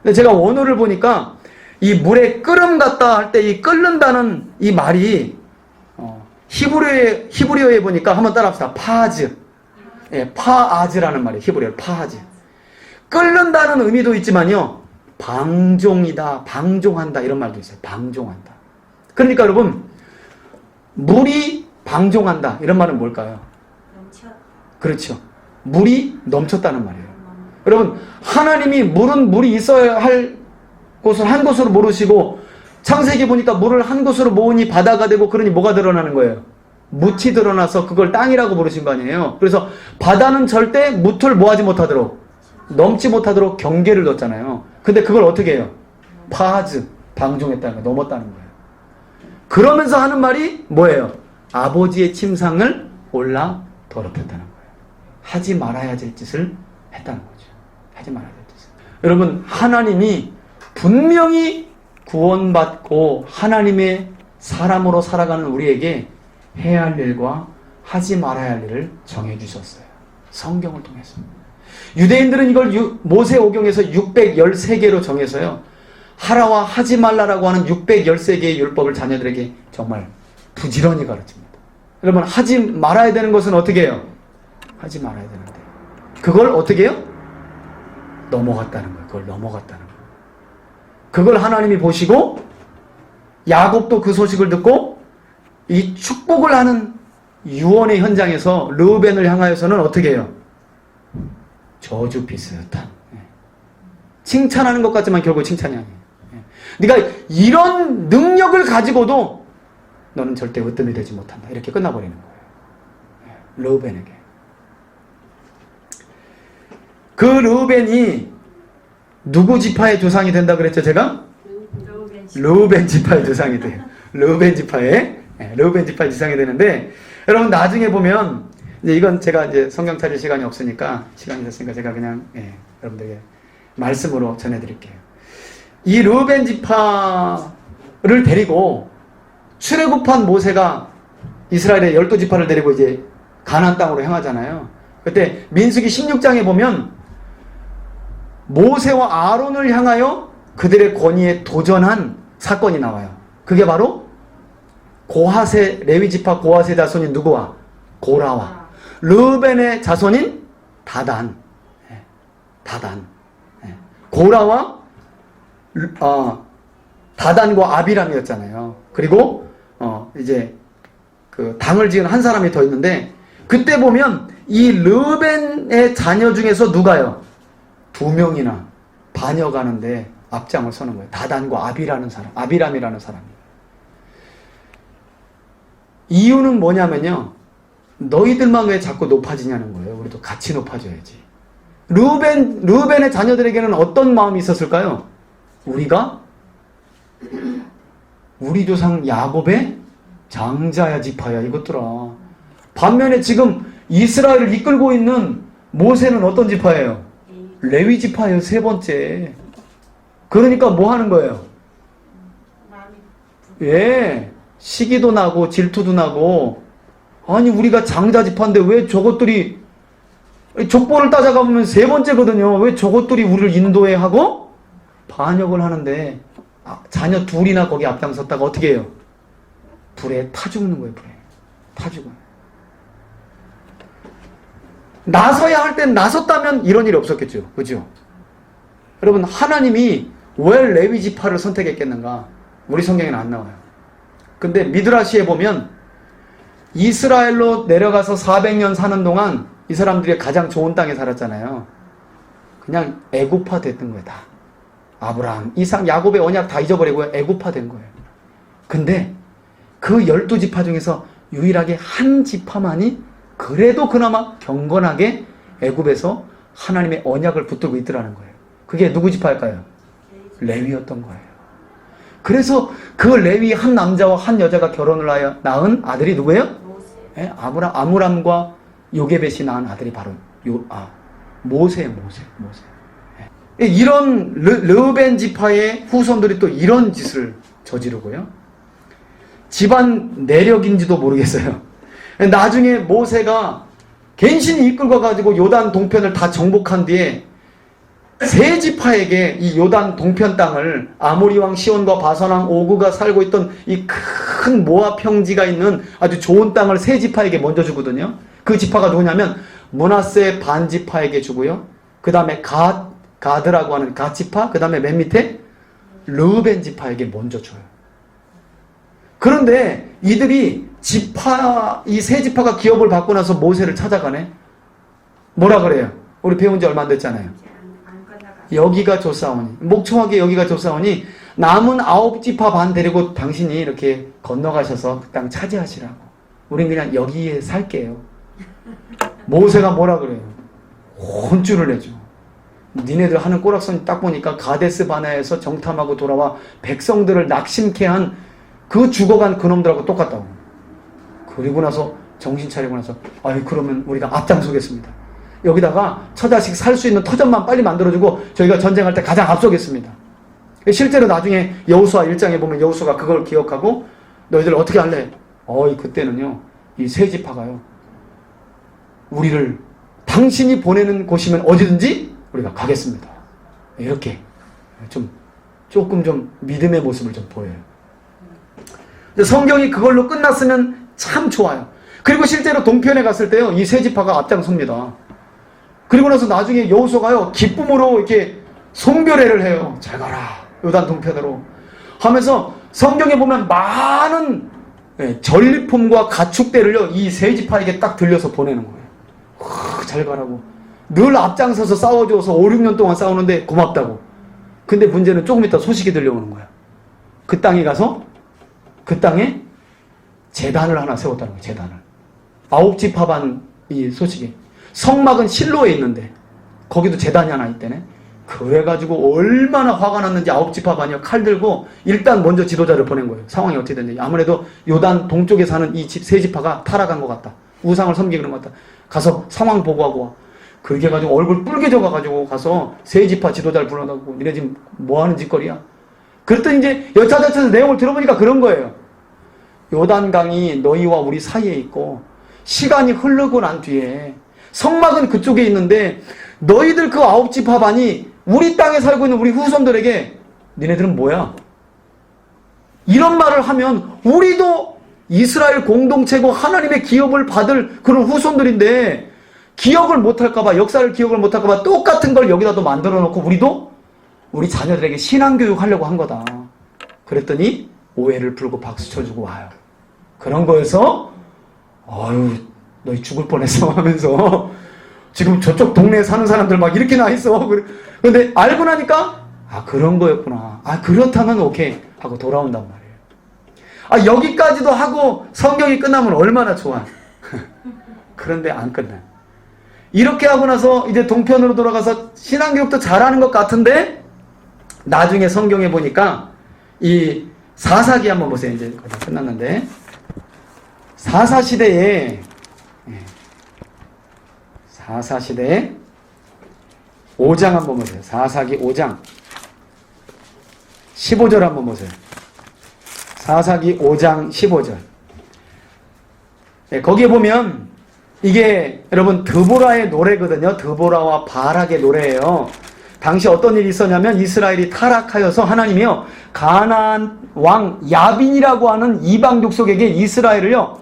근데 제가 원어를 보니까 이 물의 끓음 같다 할 때 이 끓는다는 이 말이 히브리어에 보니까 한번 따라합시다. 파즈. 파아즈라는 말이에요. 히브리어 파아즈. 끓는다는 의미도 있지만요. 방종이다, 방종한다 이런 말도 있어요. 방종한다. 그러니까 여러분 물이 방종한다 이런 말은 뭘까요? 넘쳐. 그렇죠. 물이 넘쳤다는 말이에요. 여러분 하나님이 물은 물이 있어야 할 곳을 한 곳으로 모르시고 창세기 보니까 물을 한 곳으로 모으니 바다가 되고 그러니 뭐가 드러나는 거예요? 묻이 드러나서 그걸 땅이라고 부르신 거 아니에요. 그래서 바다는 절대 묻을 뭐하지 못하도록 넘지 못하도록 경계를 뒀잖아요. 근데 그걸 어떻게 해요? 파하즈, 방종했다는 거예요. 넘었다는 거예요. 그러면서 하는 말이 뭐예요? 아버지의 침상을 올라 더럽혔다는 거예요. 하지 말아야 될 짓을 했다는 거죠. 하지 말아야 될 짓을. 여러분 하나님이 분명히 구원받고 하나님의 사람으로 살아가는 우리에게 해야 할 일과 하지 말아야 할 일을 정해주셨어요. 성경을 통해서. 유대인들은 이걸 모세오경에서 613개로 정해서요. 하라와 하지 말라라고 하는 613개의 율법을 자녀들에게 정말 부지런히 가르칩니다. 여러분 하지 말아야 되는 것은 어떻게 해요? 하지 말아야 되는데 그걸 어떻게 해요? 넘어갔다는 거예요. 그걸 넘어갔다는 거예요. 그걸 하나님이 보시고 야곱도 그 소식을 듣고 이 축복을 하는 유언의 현장에서 르우벤을 향하여서는 어떻게 해요? 저주 비슷한 칭찬하는 것 같지만 결국 칭찬이 아니에요. 네가 이런 능력을 가지고도 너는 절대 으뜸이 되지 못한다. 이렇게 끝나버리는 거예요. 르우벤에게. 그 르우벤이 누구 지파의 조상이 된다 그랬죠 제가? 르우벤 지파의 조상이 돼요. 르우벤 지파의 조상이 되는데 여러분 나중에 보면 이제 이건 제가 이제 성경 찾을 시간이 없으니까 시간이 됐으니까 제가 그냥 여러분들에게 말씀으로 전해드릴게요. 이 르우벤 지파를 데리고 출애굽한 모세가 이스라엘의 12지파를 데리고 이제 가나안 땅으로 향하잖아요. 그때 민수기 16장에 보면 모세와 아론을 향하여 그들의 권위에 도전한 사건이 나와요. 그게 바로 고하세 레위지파 고하세 자손인 누구와? 고라와 르우벤의 자손인 다단. 고라와 다단과 아비람이었잖아요. 그리고 이제 그 당을 지은 한 사람이 더 있는데 그때 보면 이 르우벤의 자녀 중에서 누가요? 2명이나 반역하는데 앞장을 서는 거예요. 다단과 아비람이라는 사람이. 이유는 뭐냐면요. 너희들만 왜 자꾸 높아지냐는 거예요. 우리도 같이 높아져야지. 르우벤의 자녀들에게는 어떤 마음이 있었을까요? 우리가 우리 조상 야곱의 장자야 지파야 이것들아. 반면에 지금 이스라엘을 이끌고 있는 모세는 어떤 지파예요? 레위 지파예요. 세 번째. 그러니까 뭐 하는 거예요? 예, 시기도 나고 질투도 나고. 아니 우리가 장자 지파인데 왜 저것들이, 족보를 따져가보면 세 번째거든요. 왜 저것들이 우리를 인도해 하고 반역을 하는데, 자녀 둘이나 거기 앞장섰다가 어떻게 해요? 불에 타 죽는 거예요. 불에 타 죽어요. 나서야 할 땐 나섰다면 이런 일이 없었겠죠. 그죠? 여러분, 하나님이 왜 레위 지파를 선택했겠는가? 우리 성경에는 안 나와요. 근데 미드라시에 보면 이스라엘로 내려가서 400년 사는 동안 이 사람들이 가장 좋은 땅에 살았잖아요. 그냥 애굽화 됐던 거예요. 다. 아브라함, 이삭, 야곱의 언약 다 잊어버리고 애굽화 된 거예요. 근데 그 12지파 중에서 유일하게 한 지파만이 그래도 그나마 경건하게 애굽에서 하나님의 언약을 붙들고 있더라는 거예요. 그게 누구 지파일까요? 레위였던 거예요. 그래서 그 레위 한 남자와 한 여자가 결혼을 하여 낳은 아들이 누구예요? 예? 아므람과 요게벳이 낳은 아들이 바로 모세예요. 모세. 예. 이런 르우벤 지파의 후손들이 또 이런 짓을 저지르고요. 집안 내력인지도 모르겠어요. 나중에 모세가 괜신히 이끌고 가지고 요단 동편을 다 정복한 뒤에 세 지파에게 이 요단 동편 땅을 아모리 왕 시온과 바산 왕 오그가 살고 있던 이 큰 모압 평지가 있는 아주 좋은 땅을 세 지파에게 먼저 주거든요. 그 지파가 누구냐면 므낫세 반 지파에게 주고요. 그 다음에 가드라고 하는 갓 지파, 그 다음에 맨 밑에 르우벤 지파에게 먼저 줘요. 그런데 이들이 이 세 지파가 기업을 받고 나서 모세를 찾아가네. 뭐라 그래요? 우리 배운 지 얼마 안 됐잖아요. 여기가 조사오니, 목청하게 여기가 조사오니 남은 9지파 반 데리고 당신이 이렇게 건너가셔서 그 땅 차지하시라고. 우린 그냥 여기에 살게요. 모세가 뭐라 그래요? 혼쭐을 내죠. 니네들 하는 꼬락선 딱 보니까 가데스 바네아에서 정탐하고 돌아와 백성들을 낙심케 한 그 죽어간 그놈들하고 똑같다고. 그리고 나서 정신 차리고 나서 그러면 우리가 앞장서겠습니다. 여기다가 처자식 살 수 있는 터전만 빨리 만들어주고 저희가 전쟁할 때 가장 앞서겠습니다. 실제로 나중에 여호수아 1장에 보면 여호수아가 그걸 기억하고 너희들 어떻게 할래? 그때는요 이 세 지파가요 우리를 당신이 보내는 곳이면 어디든지 우리가 가겠습니다. 이렇게 조금 좀 믿음의 모습을 좀 보여요. 성경이 그걸로 끝났으면 참 좋아요. 그리고 실제로 동편에 갔을 때요 이 세 지파가 앞장섭니다. 그리고 나서 나중에 여호수아가요 기쁨으로 이렇게 송별회를 해요. 잘 가라 요단 동편으로 하면서 성경에 보면 많은 전리품과 가축대를요 이 세 지파에게 딱 들려서 보내는 거예요. 잘 가라고. 늘 앞장서서 싸워줘서 5, 6년 동안 싸우는데 고맙다고. 근데 문제는 조금 있다 소식이 들려오는 거야. 그 땅에 가서 그 땅에 제단을 하나 세웠다는 거예요. 제단을. 9지파 반 이 소식이. 성막은 실로에 있는데 거기도 제단이 하나 있대네. 그래가지고 얼마나 화가 났는지 9지파 반이요 칼 들고 일단 먼저 지도자를 보낸 거예요. 상황이 어떻게 됐는지. 아무래도 요단 동쪽에 사는 이 세 지파가 타락한 것 같다. 우상을 섬기는 것 같다. 가서 상황 보고하고 와. 그렇게 해가지고 얼굴 뿔개져 가가지고 가서 세 지파 지도자를 불러다고 니네 지금 뭐하는 짓거리야? 그랬더니 이제 여차저차 내용을 들어보니까 그런 거예요. 요단강이 너희와 우리 사이에 있고 시간이 흐르고 난 뒤에 성막은 그쪽에 있는데 너희들 그 9지파 반이 우리 땅에 살고 있는 우리 후손들에게 니네들은 뭐야? 이런 말을 하면 우리도 이스라엘 공동체고 하나님의 기업을 받을 그런 후손들인데 기억을 못할까봐, 역사를 기억을 못할까봐 똑같은 걸 여기다 또 만들어 놓고 우리도 우리 자녀들에게 신앙교육 하려고 한 거다. 그랬더니 오해를 풀고 박수 쳐주고 와요. 그런 거에서 너희 죽을 뻔했어 하면서 지금 저쪽 동네에 사는 사람들 막 이렇게 나 있어. 근데 알고 나니까 그런 거였구나. 그렇다면 오케이 하고 돌아온단 말이에요. 여기까지도 하고 성경이 끝나면 얼마나 좋아. 그런데 안 끝나요. 이렇게 하고 나서 이제 동편으로 돌아가서 신앙교육도 잘하는 것 같은데 나중에 성경에 보니까 이 사사기 한번 보세요. 이제 거의 다 끝났는데 사사시대에 5장 한번 보세요. 사사기 5장 15절 한번 보세요. 사사기 5장 15절. 거기에 보면 이게 여러분 드보라의 노래거든요. 드보라와 바락의 노래예요. 당시 어떤 일이 있었냐면 이스라엘이 타락하여서 하나님이요 가나안 왕 야빈이라고 하는 이방 족속에게 이스라엘을요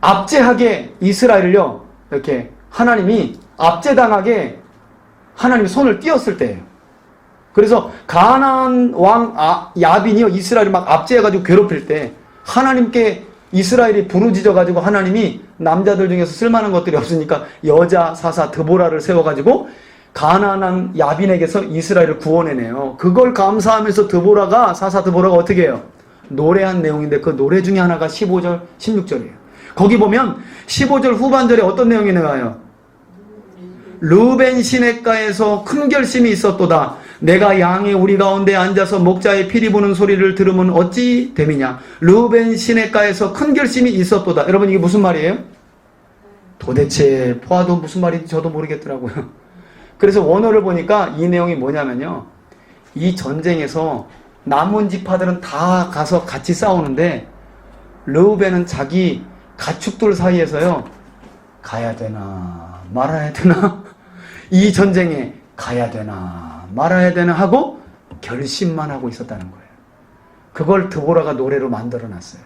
압제하게 이스라엘을요 이렇게 하나님이 압제당하게 하나님이 손을 띄었을 때예요. 그래서 가나안 왕 야빈이요 이스라엘을 막 압제해가지고 괴롭힐 때 하나님께 이스라엘이 부르짖어가지고 하나님이 남자들 중에서 쓸만한 것들이 없으니까 여자 사사 드보라를 세워가지고 가나안 야빈에게서 이스라엘을 구원해내요. 그걸 감사하면서 사사 드보라가 어떻게 해요? 노래한 내용인데 그 노래 중에 하나가 15절 16절이에요. 거기 보면 15절 후반절에 어떤 내용이 나와요? 르벤 시냇가에서 큰 결심이 있었도다. 내가 양의 우리 가운데 앉아서 목자의 피리 부는 소리를 들으면 어찌 됨이냐. 르벤 시냇가에서 큰 결심이 있었도다. 여러분 이게 무슨 말이에요? 도대체 포화도 무슨 말인지 저도 모르겠더라고요. 그래서 원어를 보니까 이 내용이 뭐냐면요. 이 전쟁에서 남은 지파들은 다 가서 같이 싸우는데 르우벤은 자기 가축들 사이에서요. 가야 되나 말아야 되나 이 전쟁에 가야 되나 말아야 되나 하고 결심만 하고 있었다는 거예요. 그걸 드보라가 노래로 만들어놨어요.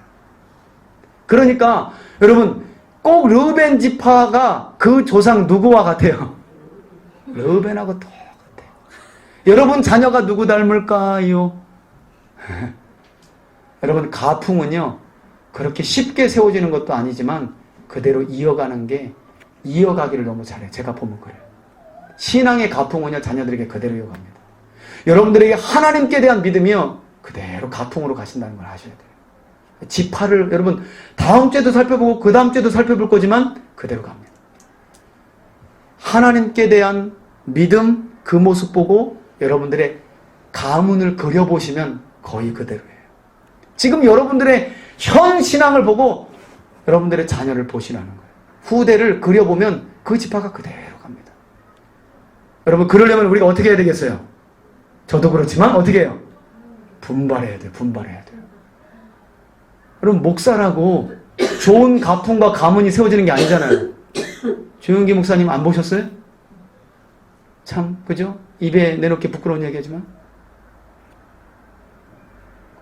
그러니까 여러분 꼭 르우벤 지파가 그 조상 누구와 같아요? 르우벤하고 똑같아요. 여러분 자녀가 누구 닮을까요? 여러분 가풍은요 그렇게 쉽게 세워지는 것도 아니지만 그대로 이어가기를 너무 잘해요. 제가 보면 그래요. 신앙의 가풍은요 자녀들에게 그대로 이어갑니다. 여러분들에게 하나님께 대한 믿음이요 그대로 가풍으로 가신다는 걸 아셔야 돼요. 지파를 여러분 다음 주에도 살펴보고 그 다음 주에도 살펴볼 거지만 그대로 갑니다. 하나님께 대한 믿음 그 모습 보고 여러분들의 가문을 그려보시면 거의 그대로예요. 지금 여러분들의 현 신앙을 보고 여러분들의 자녀를 보시라는 거예요. 후대를 그려보면 그 지파가 그대로 갑니다. 여러분 그러려면 우리가 어떻게 해야 되겠어요? 저도 그렇지만 어떻게 해요? 분발해야 돼요. 분발해야 돼요. 여러분 목사라고 좋은 가풍과 가문이 세워지는 게 아니잖아요. 조용기 목사님 안 보셨어요? 참 그죠? 입에 내놓기 부끄러운 얘기하지만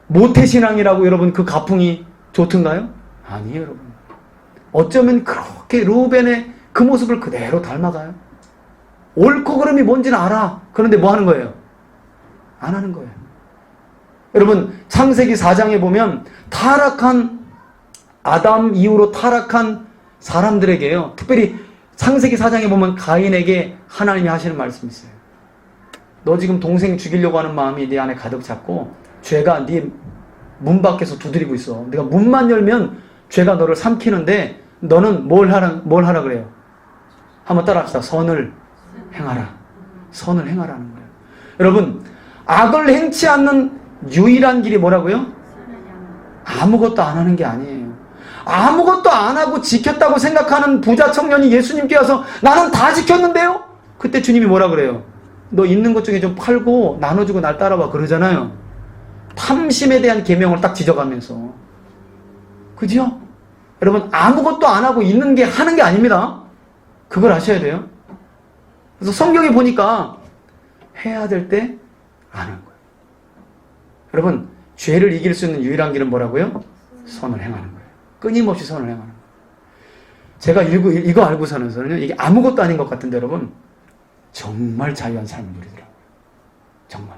모태신앙이라고 여러분 그 가풍이 좋던가요? 아니에요 여러분. 어쩌면 그렇게 르우벤의 그 모습을 그대로 닮아가요. 옳고 그름이 뭔지는 알아. 그런데 뭐 하는 거예요? 안 하는 거예요. 여러분 창세기 4장에 보면 타락한 아담 이후로 타락한 사람들에게요. 특별히 창세기 4장에 보면 가인에게 하나님이 하시는 말씀이 있어요. 너 지금 동생 죽이려고 하는 마음이 네 안에 가득 찼고 죄가 네 문 밖에서 두드리고 있어. 네가 문만 열면 죄가 너를 삼키는데 너는 뭘 하라 그래요? 한번 따라합시다. 선을 행하라. 선을 행하라는 거예요. 여러분 악을 행치 않는 유일한 길이 뭐라고요? 아무것도 안 하는 게 아니에요. 아무것도 안 하고 지켰다고 생각하는 부자 청년이 예수님께 와서 나는 다 지켰는데요? 그때 주님이 뭐라 그래요? 너 있는 것 중에 좀 팔고 나눠주고 날 따라와 그러잖아요. 탐심에 대한 계명을 딱 지적하면서. 그죠? 여러분 아무것도 안 하고 있는 게 하는 게 아닙니다. 그걸 아셔야 돼요. 그래서 성경에 보니까 해야 될 때 안 하는 거예요. 여러분 죄를 이길 수 있는 유일한 길은 뭐라고요? 선을 행하는 거예요. 끊임없이 선을 행하는 거예요. 제가 이거 알고 사면서는요 이게 아무것도 아닌 것 같은데 여러분 정말 자유한 삶을 누리더라고요. 정말.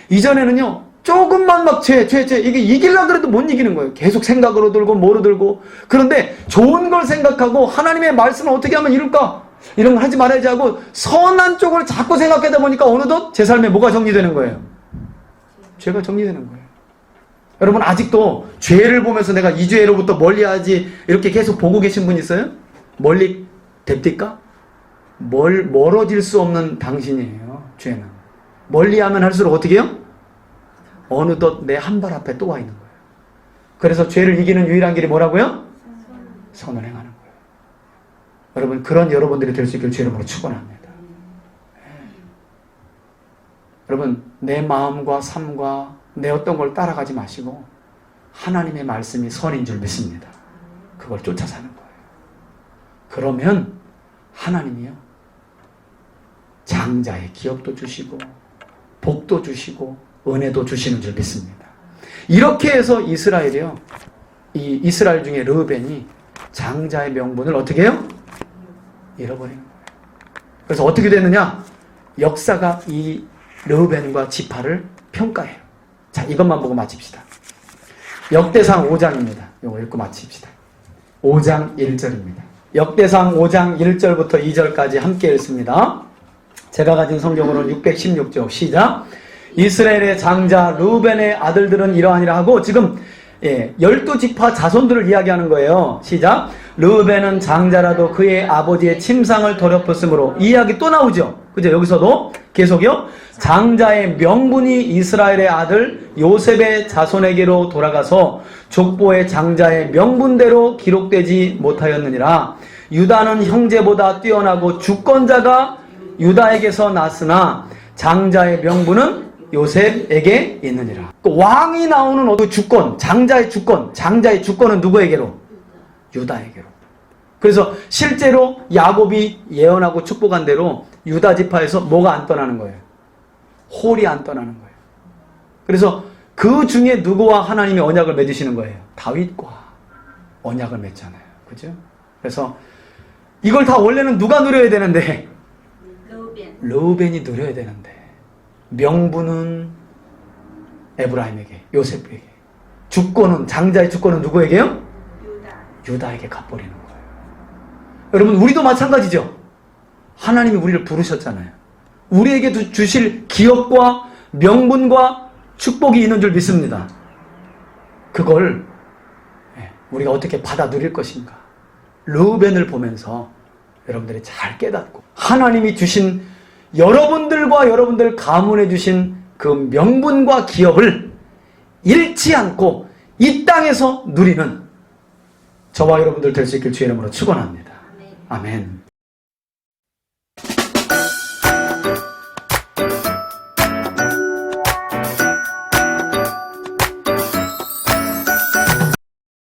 이전에는요 조금만 막 죄 이게 이기려고 그래도 못 이기는 거예요. 계속 생각으로 들고 뭐로 들고. 그런데 좋은 걸 생각하고 하나님의 말씀을 어떻게 하면 이룰까? 이런 걸 하지 말아야지 하고 선한 쪽을 자꾸 생각하다 보니까 어느덧 제 삶에 뭐가 정리되는 거예요? 죄가 정리되는 거예요. 여러분 아직도 죄를 보면서 내가 이 죄로부터 멀리하지 이렇게 계속 보고 계신 분 있어요? 멀리 됩니까? 멀어질 수 없는 당신이에요. 죄는 멀리하면 할수록 어떻게 해요? 어느덧 내 한 발 앞에 또 와 있는 거예요. 그래서 죄를 이기는 유일한 길이 뭐라고요? 선을 행하는 거예요. 여러분, 그런 여러분들이 될 수 있길 주의 이름으로 축원합니다. 여러분, 내 마음과 삶과 내 어떤 걸 따라가지 마시고 하나님의 말씀이 선인 줄 믿습니다. 그걸 쫓아 사는 거예요. 그러면 하나님이요, 장자의 기업도 주시고 복도 주시고 은혜도 주시는 줄 믿습니다. 이렇게 해서 이스라엘이요, 이 이스라엘 중에 르우벤이 장자의 명분을 어떻게 해요? 잃어버리는 거예요. 그래서 어떻게 되느냐? 역사가 이 르우벤과 지파를 평가해요. 자, 이것만 보고 마칩시다. 역대상 5장입니다. 이거 읽고 마칩시다. 5장 1절입니다. 역대상 5장 1절부터 2절까지 함께 읽습니다. 제가 가진 성경으로는 616쪽. 시작. 이스라엘의 장자 르우벤의 아들들은 이러하니라 하고, 지금 12지파 자손들을 이야기하는 거예요. 시작. 르우벤은 장자라도 그의 아버지의 침상을 더럽혔으므로. 이 이야기 또 나오죠. 그죠? 여기서도 계속요. 장자의 명분이 이스라엘의 아들 요셉의 자손에게로 돌아가서 족보의 장자의 명분대로 기록되지 못하였느니라. 유다는 형제보다 뛰어나고 주권자가 유다에게서 났으나 장자의 명분은 요셉에게 있느니라. 왕이 나오는 그 주권, 장자의 주권은 누구에게로? 유다에게로. 그래서 실제로 야곱이 예언하고 축복한 대로 유다 지파에서 뭐가 안 떠나는 거예요? 홀이 안 떠나는 거예요. 그래서 그 중에 누구와 하나님이 언약을 맺으시는 거예요? 다윗과 언약을 맺잖아요. 그죠? 그래서 이걸 다 원래는 누가 누려야 되는데? 르우벤이 누려야 되는데, 명분은 에브라임에게, 요셉에게, 주권은, 장자의 주권은 누구에게요? 유다에게 갚버리는 거예요. 여러분, 우리도 마찬가지죠. 하나님이 우리를 부르셨잖아요. 우리에게 주실 기업과 명분과 축복이 있는 줄 믿습니다. 그걸 우리가 어떻게 받아 누릴 것인가? 르우벤을 보면서 여러분들이 잘 깨닫고, 하나님이 주신 여러분들과 여러분들 가문에 주신 그 명분과 기업을 잃지 않고 이 땅에서 누리는 저와 여러분들 될 수 있길 주의 이름으로 축원합니다. 아멘.